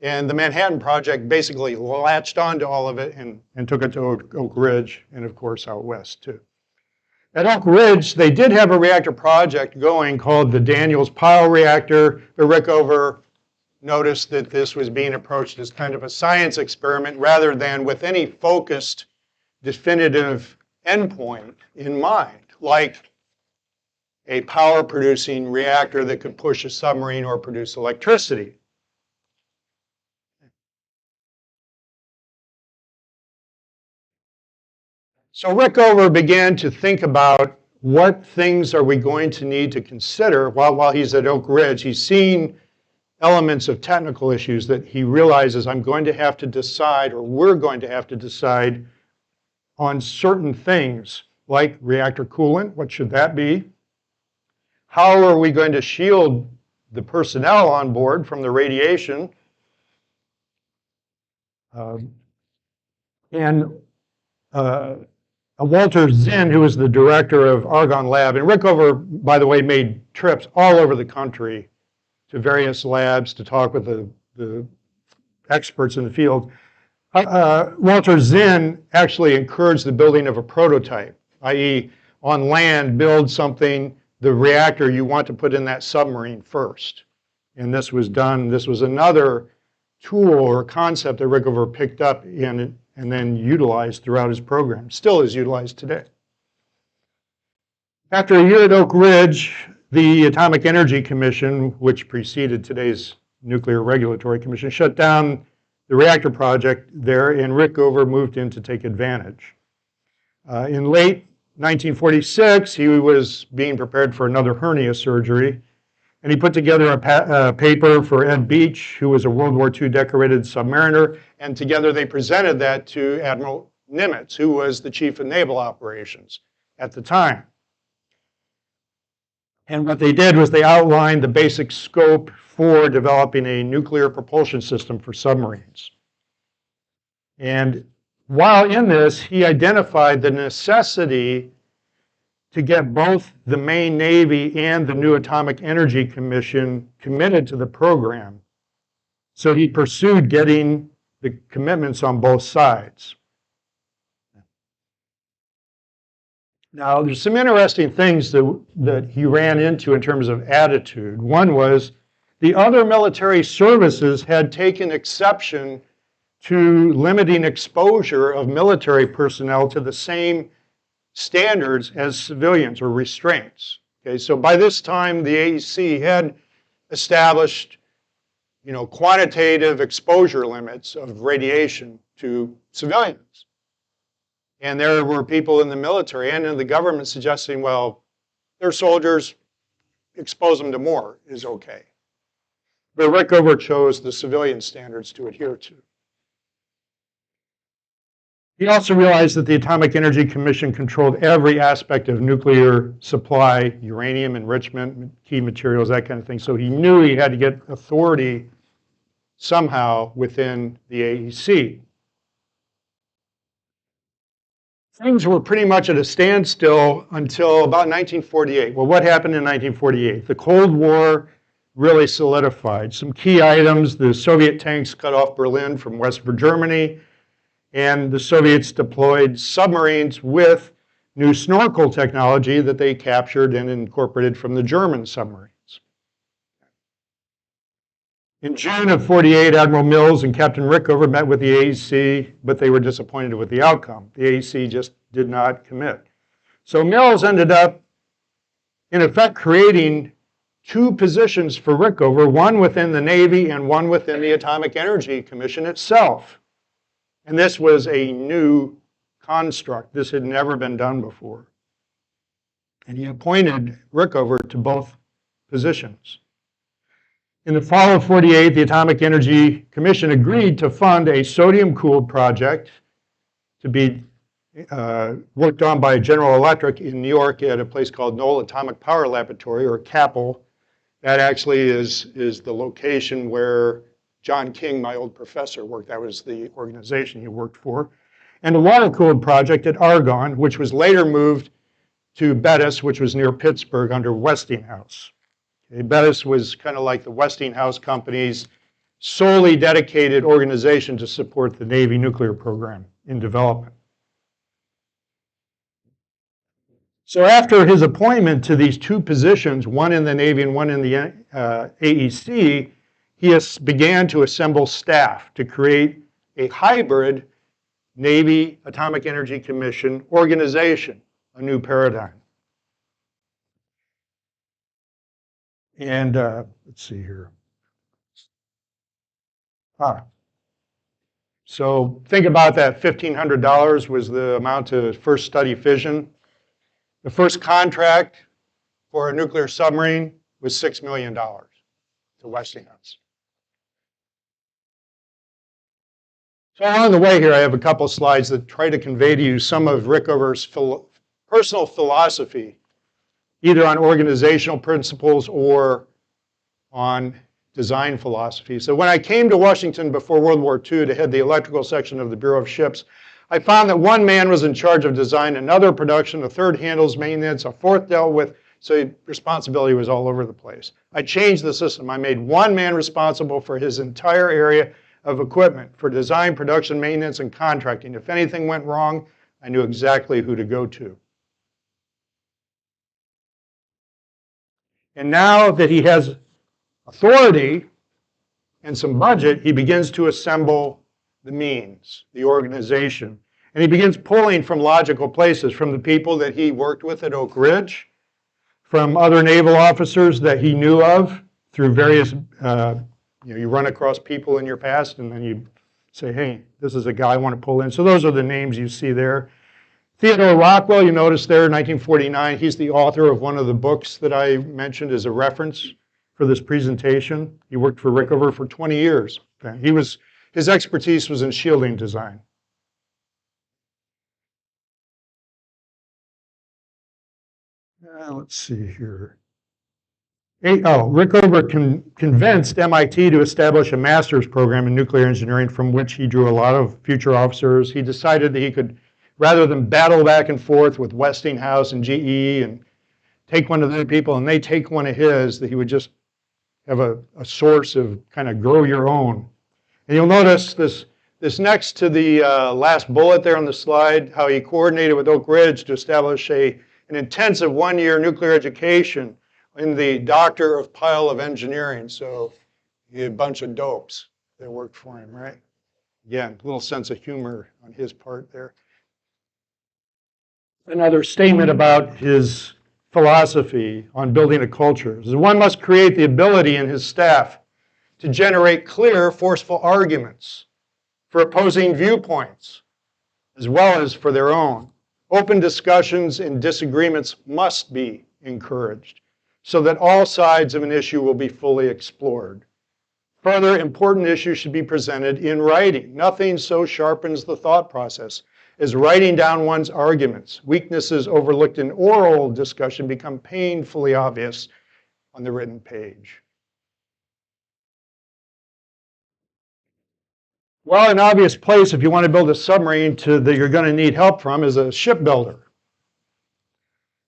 and the Manhattan Project basically latched onto all of it and took it to Oak Ridge, and of course out west too. At Oak Ridge, they did have a reactor project going called the Daniels Pile Reactor, but Rickover noticed that this was being approached as kind of a science experiment rather than with any focused, definitive endpoint in mind, like a power-producing reactor that could push a submarine or produce electricity. So Rickover began to think about what things are we going to need to consider while he's at Oak Ridge. He's seen elements of technical issues that he realizes I'm going to have to decide, or we're going to have to decide on certain things, like reactor coolant. What should that be? How are we going to shield the personnel on board from the radiation? Walter Zinn, who was the director of Argonne Lab, and Rickover, by the way, made trips all over the country to various labs to talk with the experts in the field. Walter Zinn actually encouraged the building of a prototype, i.e. on land, build something, the reactor you want to put in that submarine first. And this was done. This was another tool or concept that Rickover picked up and then utilized throughout his program, still is utilized today. After a year at Oak Ridge, the Atomic Energy Commission, which preceded today's Nuclear Regulatory Commission, shut down the reactor project there, and Rickover moved in to take advantage. In late 1946, he was being prepared for another hernia surgery, and he put together a paper for Ed Beach, who was a World War II decorated submariner, and together they presented that to Admiral Nimitz, who was the chief of naval operations at the time. And what they did was they outlined the basic scope for developing a nuclear propulsion system for submarines. And while in this, he identified the necessity to get both the main Navy and the new Atomic Energy Commission committed to the program. So he pursued getting the commitments on both sides. Now, there's some interesting things that he ran into in terms of attitude. One was the other military services had taken exception to limiting exposure of military personnel to the same standards as civilians or restraints. Okay, so by this time, the AEC had established, quantitative exposure limits of radiation to civilians. And there were people in the military and in the government suggesting, well, they're soldiers, expose them to more is okay. But Rickover chose the civilian standards to adhere to. He also realized that the Atomic Energy Commission controlled every aspect of nuclear supply, uranium enrichment, key materials, that kind of thing. So he knew he had to get authority somehow within the AEC. Things were pretty much at a standstill until about 1948. Well, what happened in 1948? The Cold War really solidified. Some key items: the Soviet tanks cut off Berlin from West Germany, and the Soviets deployed submarines with new snorkel technology that they captured and incorporated from the German submarines. In June of '48, Admiral Mills and Captain Rickover met with the AEC, but they were disappointed with the outcome. The AEC just did not commit. So Mills ended up, in effect, creating two positions for Rickover, one within the Navy and one within the Atomic Energy Commission itself. And this was a new construct. This had never been done before. And he appointed Rickover to both positions. In the fall of '48, the Atomic Energy Commission agreed to fund a sodium-cooled project to be worked on by General Electric in New York at a place called Knoll Atomic Power Laboratory, or CAPL. That actually is the location where John King, my old professor, worked. That was the organization he worked for. And a water-cooled project at Argonne, which was later moved to Bettis, which was near Pittsburgh, under Westinghouse. Okay, Bettis was kind of like the Westinghouse Company's solely dedicated organization to support the Navy nuclear program in development. So after his appointment to these two positions, one in the Navy and one in the AEC, he began to assemble staff to create a hybrid Navy Atomic Energy Commission organization, a new paradigm. And let's see here. So think about that. $1,500 was the amount to first study fission. The first contract for a nuclear submarine was $6 million to Westinghouse. So along the way here, I have a couple slides that try to convey to you some of Rickover's personal philosophy, either on organizational principles or on design philosophy. So when I came to Washington before World War II to head the electrical section of the Bureau of Ships, I found that one man was in charge of design, another production, a third handles maintenance, a fourth dealt with, so responsibility was all over the place. I changed the system. I made one man responsible for his entire area of equipment, for design, production, maintenance, and contracting. If anything went wrong, I knew exactly who to go to. And now that he has authority and some budget, he begins to assemble the means, the organization. And he begins pulling from logical places, from the people that he worked with at Oak Ridge, from other naval officers that he knew of through various, you run across people in your past and then you say, hey, this is a guy I want to pull in. So those are the names you see there. Theodore Rockwell, you notice there, 1949, he's the author of one of the books that I mentioned as a reference for this presentation. He worked for Rickover for 20 years. His expertise was in shielding design. Let's see here. Rickover convinced MIT to establish a master's program in nuclear engineering from which he drew a lot of future officers. He decided that he could, rather than battle back and forth with Westinghouse and GE and take one of their people and they take one of his, that he would just have a source of kind of grow your own. And you'll notice this This next to the last bullet there on the slide, how he coordinated with Oak Ridge to establish an intensive one-year nuclear education in the Doctor of Pile of Engineering. So he had a bunch of dopes that worked for him, right? Again, a little sense of humor on his part there. Another statement about his philosophy on building a culture is one must create the ability in his staff to generate clear, forceful arguments for opposing viewpoints, as well as for their own. Open discussions and disagreements must be encouraged so that all sides of an issue will be fully explored. Further, important issues should be presented in writing. Nothing so sharpens the thought process as writing down one's arguments. Weaknesses overlooked in oral discussion become painfully obvious on the written page. Well, an obvious place if you want to build a submarine that you're going to need help from is a shipbuilder.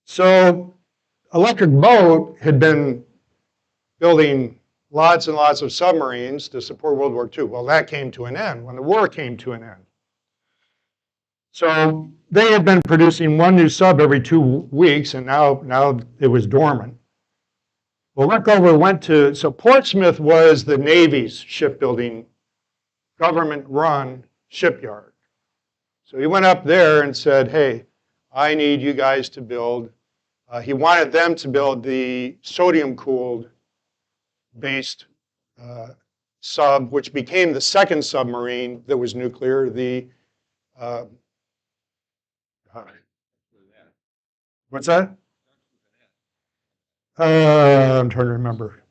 So Electric Boat had been building lots and lots of submarines to support World War II. Well, that came to an end when the war came to an end. So they had been producing one new sub every 2 weeks, and now it was dormant. Well, Rickover went to, so Portsmouth was the Navy's shipbuilding, government-run shipyard. So he went up there and said, hey, I need you guys to build. He wanted them to build the sodium-cooled based sub, which became the second submarine that was nuclear, the what's that? I'm trying to remember.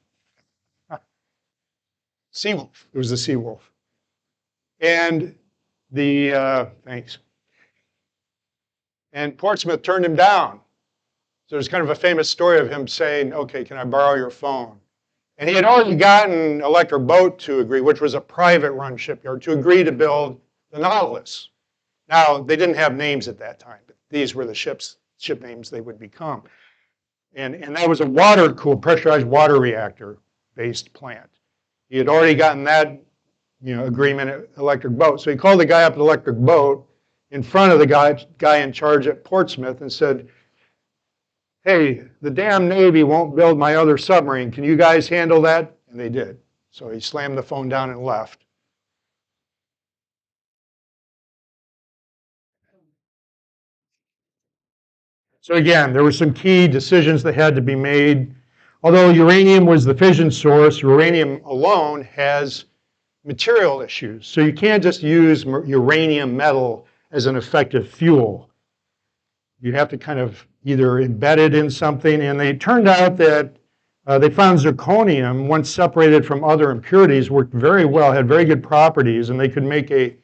Seawolf. It was the Seawolf. And thanks. And Portsmouth turned him down. So there's kind of a famous story of him saying, okay, can I borrow your phone? And he had already gotten Electric Boat to agree, which was a private run shipyard, to agree to build the Nautilus. Now, they didn't have names at that time, but these were the ship names they would become. And that was a water-cooled, pressurized water reactor-based plant. He had already gotten that agreement at Electric Boat. So he called the guy up at Electric Boat in front of the guy in charge at Portsmouth and said, hey, the damn Navy won't build my other submarine. Can you guys handle that? And they did. So he slammed the phone down and left. So again, there were some key decisions that had to be made. Although uranium was the fission source, uranium alone has material issues. So you can't just use uranium metal as an effective fuel. You have to kind of either embed it in something. And it turned out that they found zirconium, once separated from other impurities, worked very well, had very good properties, and they could make a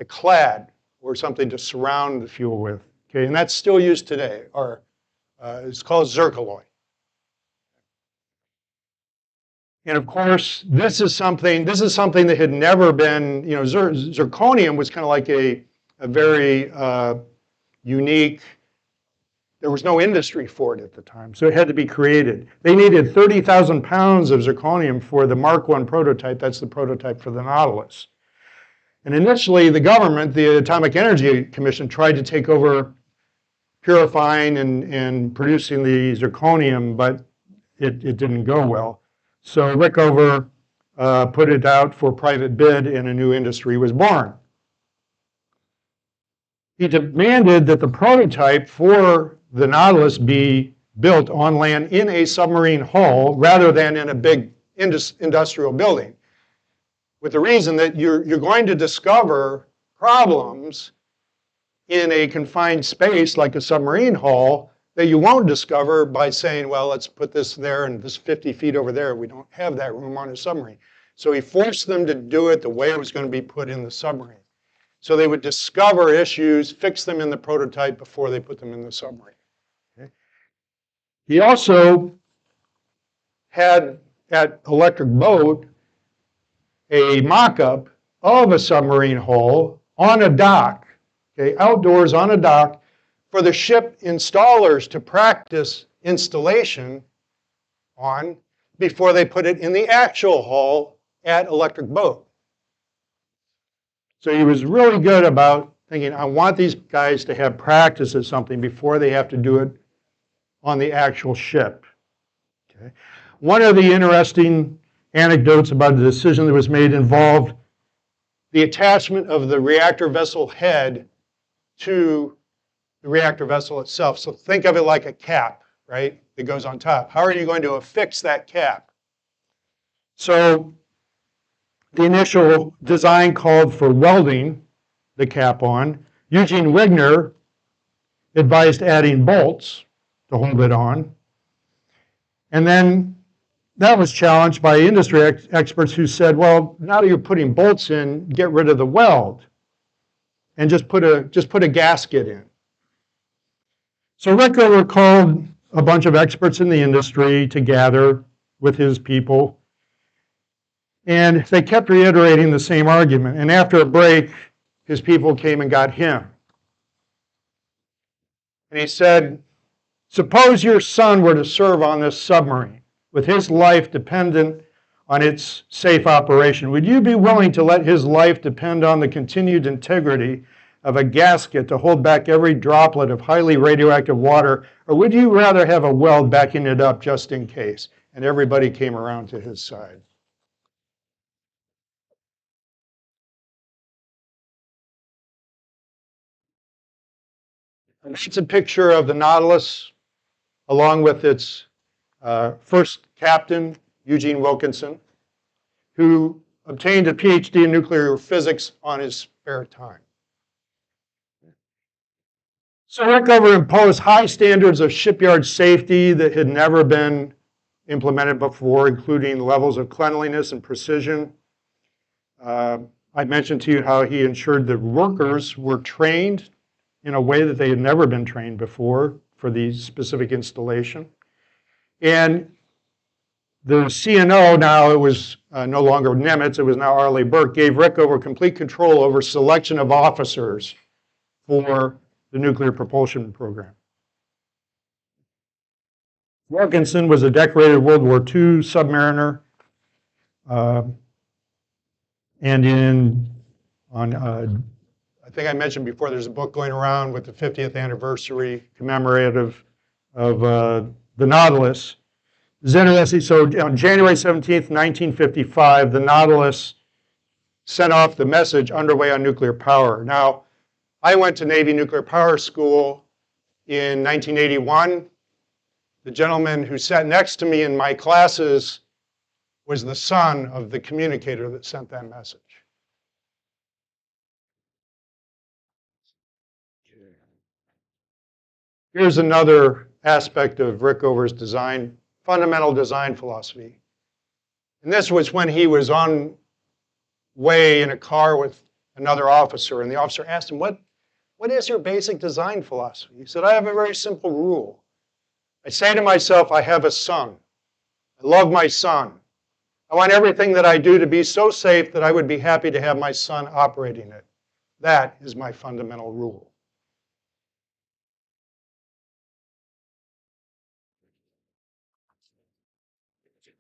clad or something to surround the fuel with. Okay, and that's still used today, or it's called zircaloy. And of course, this is something that had never been, zirconium was kind of like a very unique, there was no industry for it at the time, so it had to be created. They needed 30,000 pounds of zirconium for the Mark I prototype. That's the prototype for the Nautilus. And initially, the government, the Atomic Energy Commission, tried to take over purifying and producing the zirconium, but it didn't go well. So Rickover put it out for private bid, and a new industry was born. He demanded that the prototype for the Nautilus be built on land in a submarine hull rather than in a big industrial building, with the reason that you're going to discover problems in a confined space like a submarine hull that you won't discover by saying, well, let's put this there and this 50 feet over there. We don't have that room on a submarine. So he forced them to do it the way it was going to be put in the submarine. So they would discover issues, fix them in the prototype before they put them in the submarine. Okay. He also had at Electric Boat a mock-up of a submarine hull on a dock. Okay, outdoors on a dock for the ship installers to practice installation on before they put it in the actual hull at Electric Boat. So he was really good about thinking, I want these guys to have practice at something before they have to do it on the actual ship. Okay. One of the interesting anecdotes about the decision that was made involved the attachment of the reactor vessel head to the reactor vessel itself. So think of it like a cap, right, that goes on top. How are you going to affix that cap? So the initial design called for welding the cap on. Eugene Wigner advised adding bolts to hold it on. And then that was challenged by industry experts who said, well, now that you're putting bolts in, get rid of the weld and just put a gasket in. So Rickover called a bunch of experts in the industry to gather with his people. And they kept reiterating the same argument. And after a break, his people came and got him. And he said, suppose your son were to serve on this submarine with his life dependent on its safe operation. Would you be willing to let his life depend on the continued integrity of a gasket to hold back every droplet of highly radioactive water, or would you rather have a weld backing it up just in case? And everybody came around to his side. And that's a picture of the Nautilus, along with its first captain, Eugene Wilkinson, who obtained a PhD in nuclear physics on his spare time. So Rickover imposed high standards of shipyard safety that had never been implemented before, including levels of cleanliness and precision. I mentioned to you how he ensured that workers were trained in a way that they had never been trained before for the specific installation. And the CNO, now it was no longer Nimitz, it was now Arleigh Burke, gave Rickover complete control over selection of officers for the nuclear propulsion program. Wilkinson was a decorated World War II submariner. And I think I mentioned before, there's a book going around with the 50th anniversary commemorative of the Nautilus. It's interesting. So on January 17th, 1955, the Nautilus sent off the message underway on nuclear power. Now, I went to Navy Nuclear Power School in 1981. The gentleman who sat next to me in my classes was the son of the communicator that sent that message. Here's another aspect of Rickover's design, fundamental design philosophy. And this was when he was on way in a car with another officer, and the officer asked him, what is your basic design philosophy? He said, I have a very simple rule. I say to myself, I have a son. I love my son. I want everything that I do to be so safe that I would be happy to have my son operating it. That is my fundamental rule.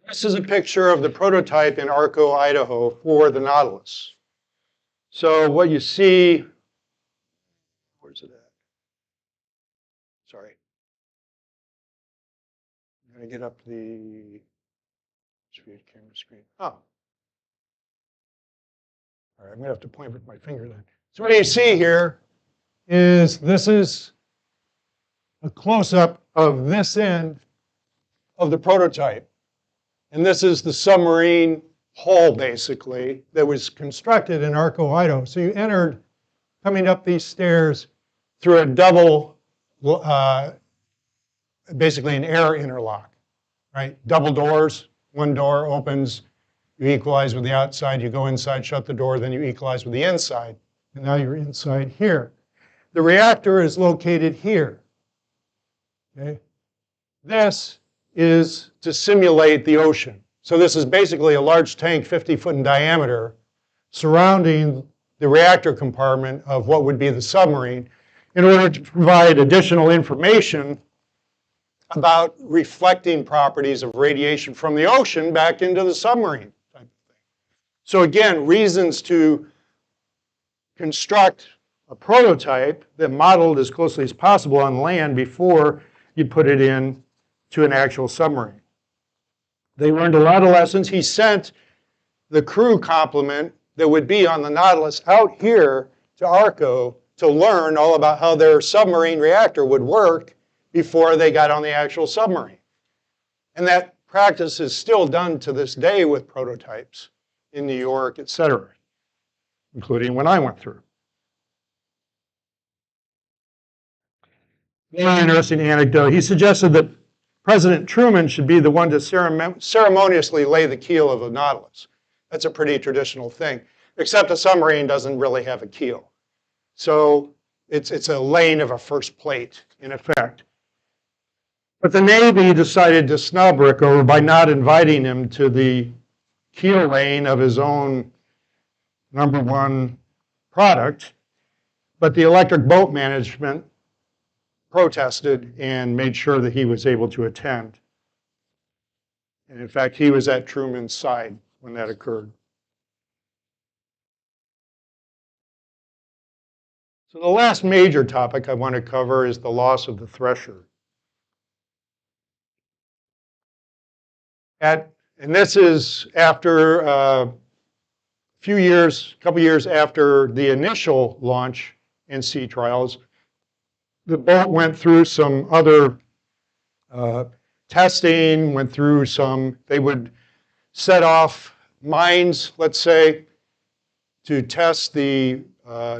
This is a picture of the prototype in Arco, Idaho for the Nautilus. So what you see, where's it at? Sorry. I'm going to get up the camera screen. Oh. All right, I'm going to have to point with my finger then. So what you see here is this is a close-up of this end of the prototype. And this is the submarine hull, basically, that was constructed in Arco, Idaho. So you entered, coming up these stairs, through a double, basically an air interlock, right? Double doors, one door opens, you equalize with the outside, you go inside, shut the door, then you equalize with the inside. And now you're inside here. The reactor is located here, okay? This is to simulate the ocean. So this is basically a large tank 50 foot in diameter surrounding the reactor compartment of what would be the submarine in order to provide additional information about reflecting properties of radiation from the ocean back into the submarine type of thing. So again, reasons to construct a prototype that modeled as closely as possible on land before you put it in to an actual submarine. They learned a lot of lessons. He sent the crew complement that would be on the Nautilus out here to ARCO to learn all about how their submarine reactor would work before they got on the actual submarine. And that practice is still done to this day with prototypes in New York, et cetera, including when I went through. One interesting anecdote, he suggested that President Truman should be the one to ceremoniously lay the keel of the Nautilus. That's a pretty traditional thing, except a submarine doesn't really have a keel. So it's a laying of a first plate, in effect. But the Navy decided to snub Rickover by not inviting him to the keel laying of his own #1 product. But the electric boat management protested and made sure that he was able to attend. And in fact, he was at Truman's side when that occurred. So the last major topic I want to cover is the loss of the Thresher. And this is after a couple years after the initial launch and sea trials. The boat went through some other testing, they would set off mines, let's say, to test the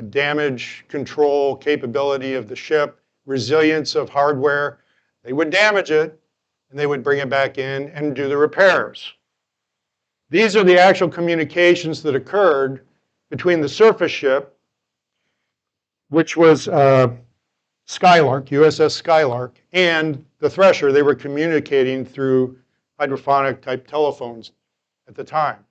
damage control capability of the ship, resilience of hardware. They would damage it, and they would bring it back in and do the repairs. These are the actual communications that occurred between the surface ship, which was Skylark, USS Skylark, and the Thresher. They were communicating through hydrophonic type telephones at the time.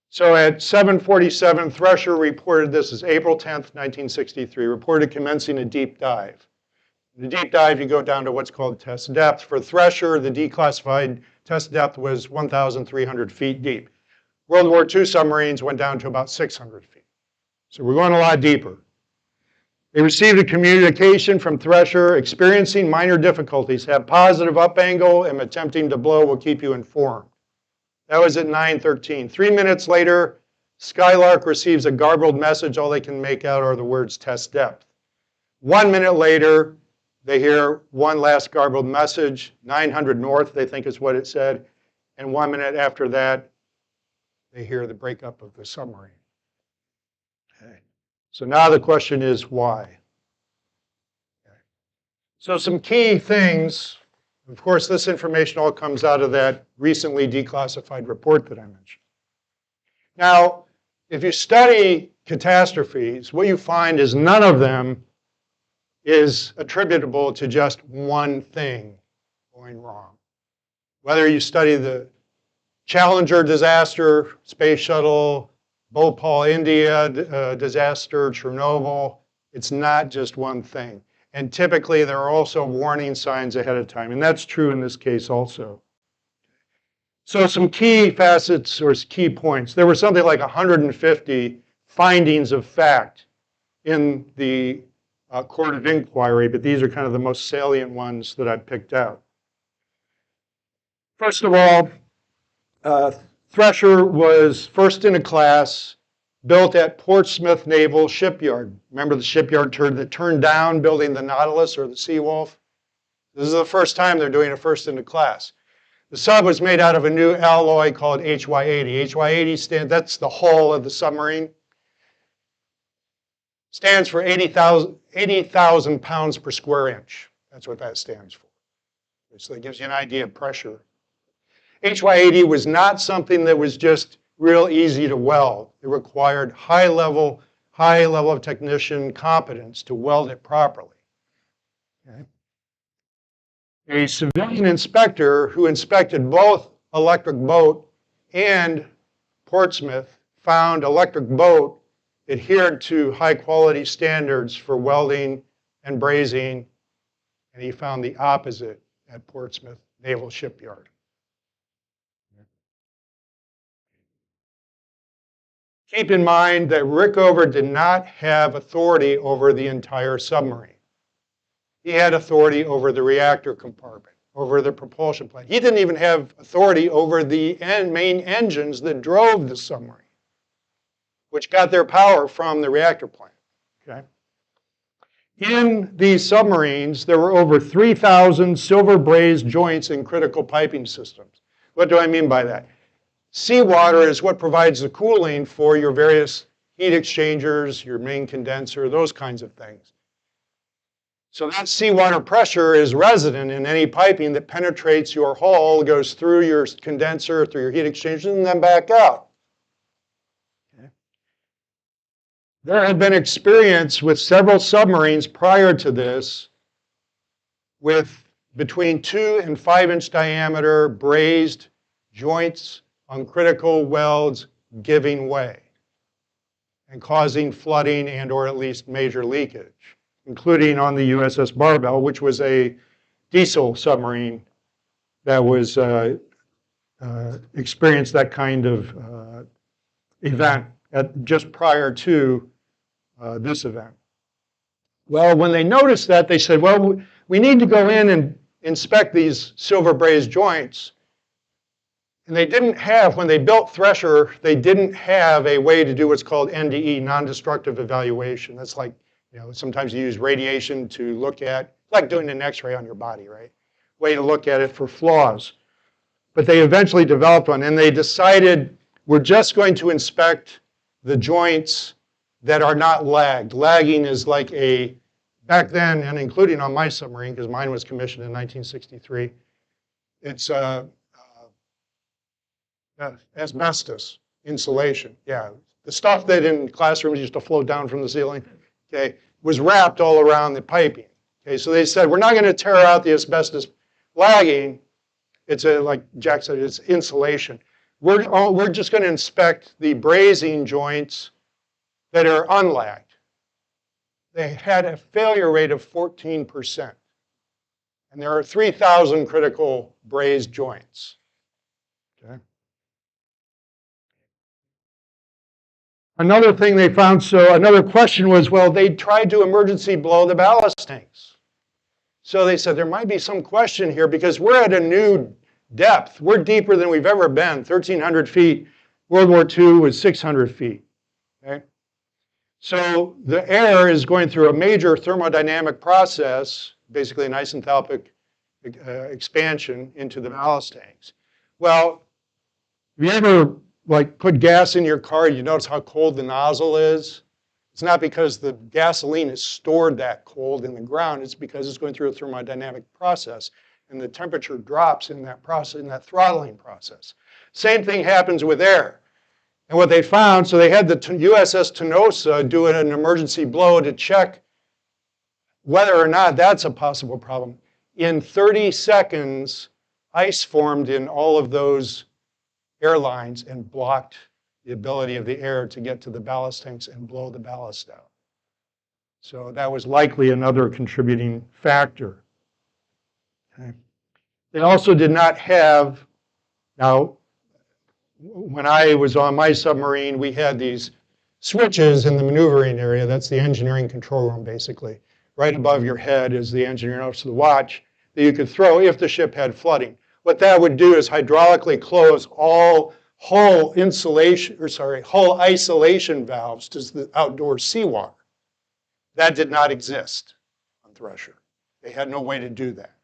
So at 7:47, Thresher reported, this is April 10th, 1963, reported commencing a deep dive. The deep dive, you go down to what's called test depth. For Thresher, the declassified test depth was 1,300 feet deep. World War II submarines went down to about 600 feet. So we're going a lot deeper. They received a communication from Thresher, experiencing minor difficulties. Have positive up angle and attempting to blow will keep you informed. That was at 9:13. 3 minutes later, Skylark receives a garbled message. All they can make out are the words test depth. 1 minute later, they hear one last garbled message, 900 north, they think is what it said. And 1 minute after that, they hear the breakup of the submarine. Okay. So now the question is why? Okay. So some key things, of course, this information all comes out of that recently declassified report that I mentioned. Now, if you study catastrophes, what you find is none of them is attributable to just one thing going wrong. Whether you study the Challenger disaster, space shuttle, Bhopal, India disaster, Chernobyl, it's not just one thing. And typically there are also warning signs ahead of time, and that's true in this case also. So some key facets or key points. There were something like 150 findings of fact in the court of inquiry, but these are kind of the most salient ones that I picked out. First of all, Thresher was first in a class built at Portsmouth Naval Shipyard. Remember the shipyard that turned down building the Nautilus or the Seawolf? This is the first time they're doing a first in a class. The sub was made out of a new alloy called HY80. HY80 that's the hull of the submarine. Stands for 80,000 pounds per square inch. That's what that stands for. So that gives you an idea of pressure. HY80 was not something that was just real easy to weld. It required high level of technician competence to weld it properly. Okay. A civilian inspector who inspected both Electric Boat and Portsmouth found Electric Boat adhered to high quality standards for welding and brazing, and he found the opposite at Portsmouth Naval Shipyard. Keep in mind that Rickover did not have authority over the entire submarine. He had authority over the reactor compartment, over the propulsion plant. He didn't even have authority over the main engines that drove the submarine, which got their power from the reactor plant. Okay? In these submarines, there were over 3,000 silver brazed joints in critical piping systems. What do I mean by that? Seawater is what provides the cooling for your various heat exchangers, your main condenser, those kinds of things. So that seawater pressure is resident in any piping that penetrates your hull, goes through your condenser, through your heat exchanger, and then back out. Okay. There had been experience with several submarines prior to this with between 2 and 5 inch diameter brazed joints on critical welds giving way and causing flooding and or at least major leakage, including on the USS Barbell, which was a diesel submarine that was experienced that kind of event just prior to this event. Well, when they noticed that, they said, well, we need to go in and inspect these silver brazed joints. And they didn't have, when they built Thresher, they didn't have a way to do what's called NDE, non-destructive evaluation. That's like, sometimes you use radiation to look at, like doing an X-ray on your body, right? Way to look at it for flaws. But they eventually developed one, and they decided we're just going to inspect the joints that are not lagged. Lagging is like back then, and including on my submarine, because mine was commissioned in 1963, it's asbestos insulation. Yeah, the stuff that in classrooms used to float down from the ceiling, okay, was wrapped all around the piping. Okay, so they said, we're not going to tear out the asbestos lagging. It's like Jack said, it's insulation. We're just going to inspect the brazing joints that are unlagged. They had a failure rate of 14%. And there are 3,000 critical brazed joints. Okay. Another thing they found, so another question was, well, they tried to emergency blow the ballast tanks. So they said there might be some question here because we're at a new depth. We're deeper than we've ever been, 1,300 feet. World War II was 600 feet. Okay? So the air is going through a major thermodynamic process, basically an isenthalpic expansion into the ballast tanks. Well, have you ever put gas in your car, you notice how cold the nozzle is? It's not because the gasoline is stored that cold in the ground, it's because it's going through a thermodynamic process and the temperature drops in that process, in that throttling process. Same thing happens with air. And what they found, so they had the USS Tenosa do an emergency blow to check whether or not that's a possible problem. In 30 seconds, ice formed in all of those airlines and blocked the ability of the air to get to the ballast tanks and blow the ballast out. So that was likely another contributing factor. Okay. They also did not have, now, when I was on my submarine, we had these switches in the maneuvering area. That's the engineering control room, basically. Right above your head is the engineering office of the watch that you could throw if the ship had flooding. What that would do is hydraulically close all hull isolation valves to the outdoor seawater. That did not exist on Thresher. They had no way to do that.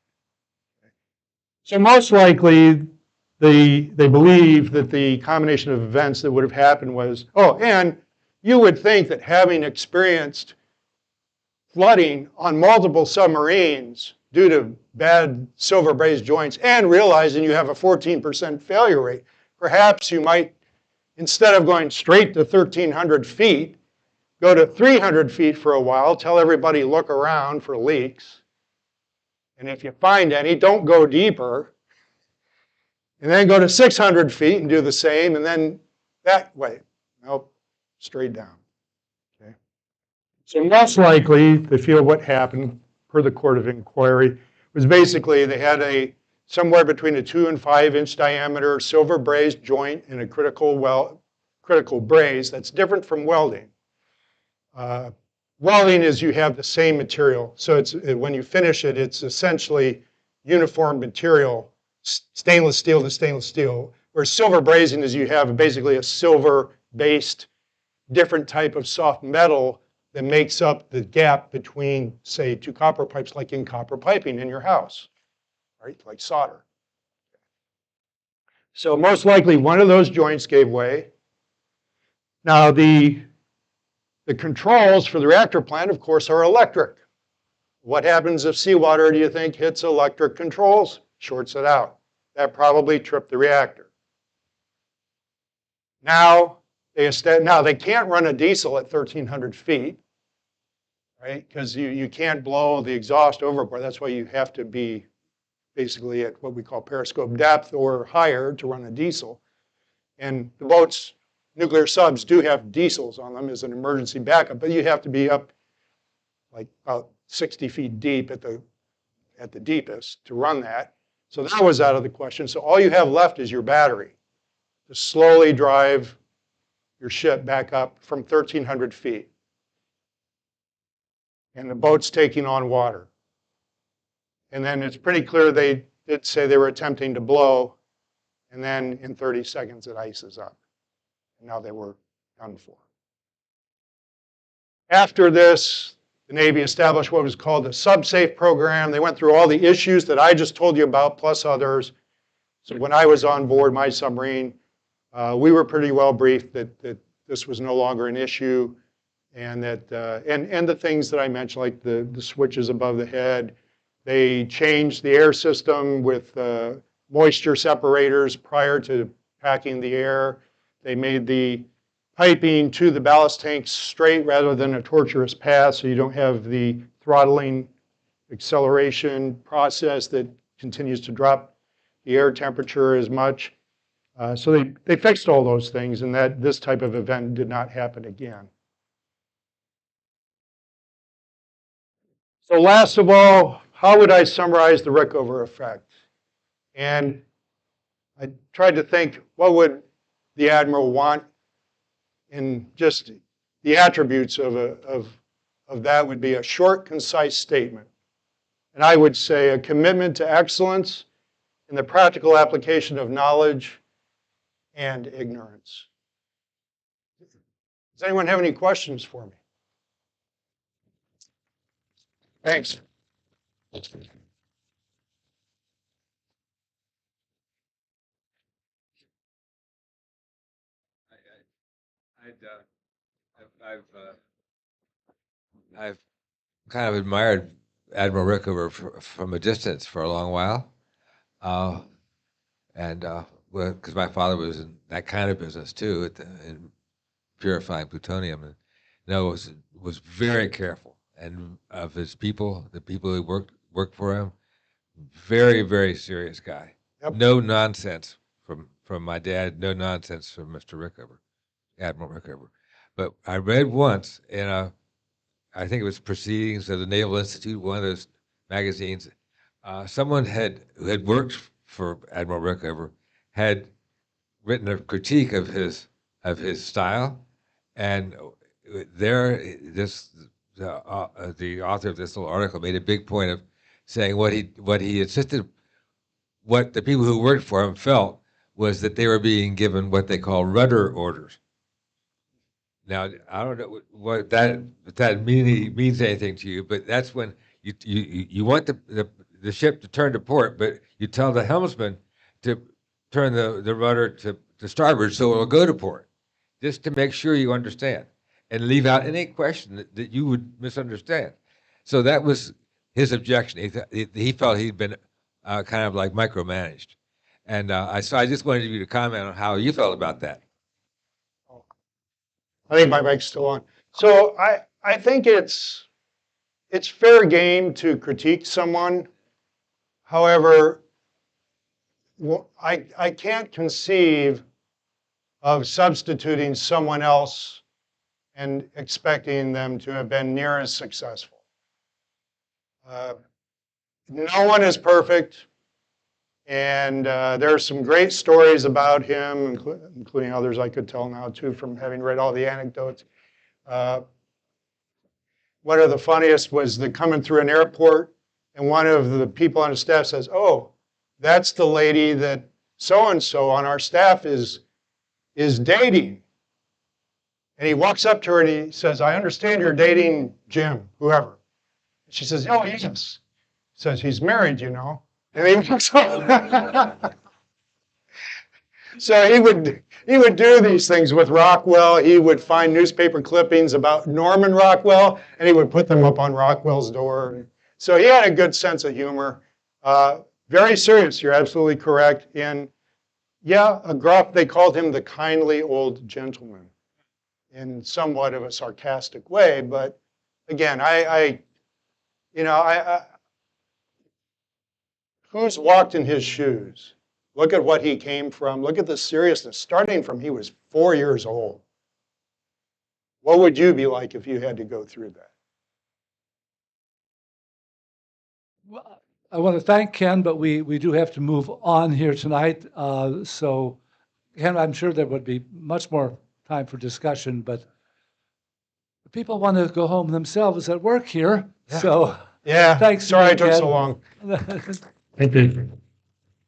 So most likely, they believe that the combination of events that would have happened was, and you would think that having experienced flooding on multiple submarines due to bad silver brazed joints and realizing you have a 14% failure rate, perhaps you might, instead of going straight to 1,300 feet, go to 300 feet for a while, tell everybody look around for leaks. And if you find any, don't go deeper. And then go to 600 feet and do the same, and then that way. Nope, straight down. Okay. So most likely, they feel what happened, per the court of inquiry, was basically they had somewhere between a 2 and 5 inch diameter silver brazed joint in a critical well critical braze. That's different from welding. Welding is you have the same material. So when you finish it, it's essentially uniform material, stainless steel to stainless steel. Where silver brazing is you have basically a silver-based different type of soft metal that makes up the gap between, say, two copper pipes, like in copper piping in your house, right? Like solder. So most likely one of those joints gave way. Now the controls for the reactor plant, of course, are electric. What happens if seawater, do you think, hits electric controls? Shorts it out. That probably tripped the reactor. Now they can't run a diesel at 1,300 feet, right? Because you can't blow the exhaust overboard. That's why you have to be basically at what we call periscope depth or higher to run a diesel. And the boats, nuclear subs, do have diesels on them as an emergency backup, but you have to be up like about 60 feet deep at the deepest to run that. So that was out of the question. So all you have left is your battery to slowly drive your ship back up from 1,300 feet. And the boat's taking on water. And then it's pretty clear they did say they were attempting to blow, and then in 30 seconds it ices up. And now they were done for. After this, the Navy established what was called the SubSafe program. They went through all the issues that I just told you about, plus others. So when I was on board my submarine, we were pretty well briefed that this was no longer an issue, and that and the things that I mentioned, like the switches above the head. They changed the air system with moisture separators prior to packing the air. They made the piping to the ballast tanks straight rather than a tortuous path, so you don't have the throttling acceleration process that continues to drop the air temperature as much. So they fixed all those things, and that this type of event did not happen again. So last of all, how would I summarize the Rickover effect? And I tried to think, what would the Admiral want? And just the attributes of that would be a short, concise statement. And I would say a commitment to excellence in the practical application of knowledge and ignorance. Does anyone have any questions for me? Thanks. I've kind of admired Admiral Rickover from a distance for a long while, well, because my father was in that kind of business too, in purifying plutonium, and was very careful, and of his people, the people who worked for him, very, very serious guy. Yep. No nonsense from my dad. No nonsense from Mr. Rickover, Admiral Rickover. But I read once in I think it was Proceedings of the Naval Institute, one of those magazines. Someone who had worked for Admiral Rickover had written a critique of his style, and the author of this little article made a big point of saying what he insisted, what the people who worked for him felt was that they were being given what they call rudder orders. Now, I don't know what that means anything to you, but that's when you want the ship to turn to port, but you tell the helmsman to turn the rudder to starboard so it'll go to port, just to make sure you understand and leave out any question that you would misunderstand. So that was his objection. He felt he'd been kind of like micromanaged. And so I just wanted you to comment on how you felt about that. I think my mic's still on. So I think it's fair game to critique someone. However, I can't conceive of substituting someone else and expecting them to have been near as successful. No one is perfect. And there are some great stories about him, including others I could tell now too from having read all the anecdotes. One of the funniest was the coming through an airport, and one of the people on the staff says, "Oh, that's the lady that so-and-so on our staff is dating." And he walks up to her and he says, "I understand you're dating Jim, whoever." She says, "Oh, yes." He says, "He's married, you know." And he walks off. So he would do these things with Rockwell. He would find newspaper clippings about Norman Rockwell, and he would put them up on Rockwell's door. So he had a good sense of humor. Very serious, you're absolutely correct. And yeah, a gruff, they called him the kindly old gentleman in somewhat of a sarcastic way. But again, who's walked in his shoes? Look at what he came from. Look at the seriousness, starting from he was 4 years old. What would you be like if you had to go through that? Well, I want to thank Ken, but we do have to move on here tonight. So, Ken, I'm sure there would be much more time for discussion, but the people want to go home themselves at work here. Yeah. So, Yeah, thanks. sorry it took Ken. so long. Thank you.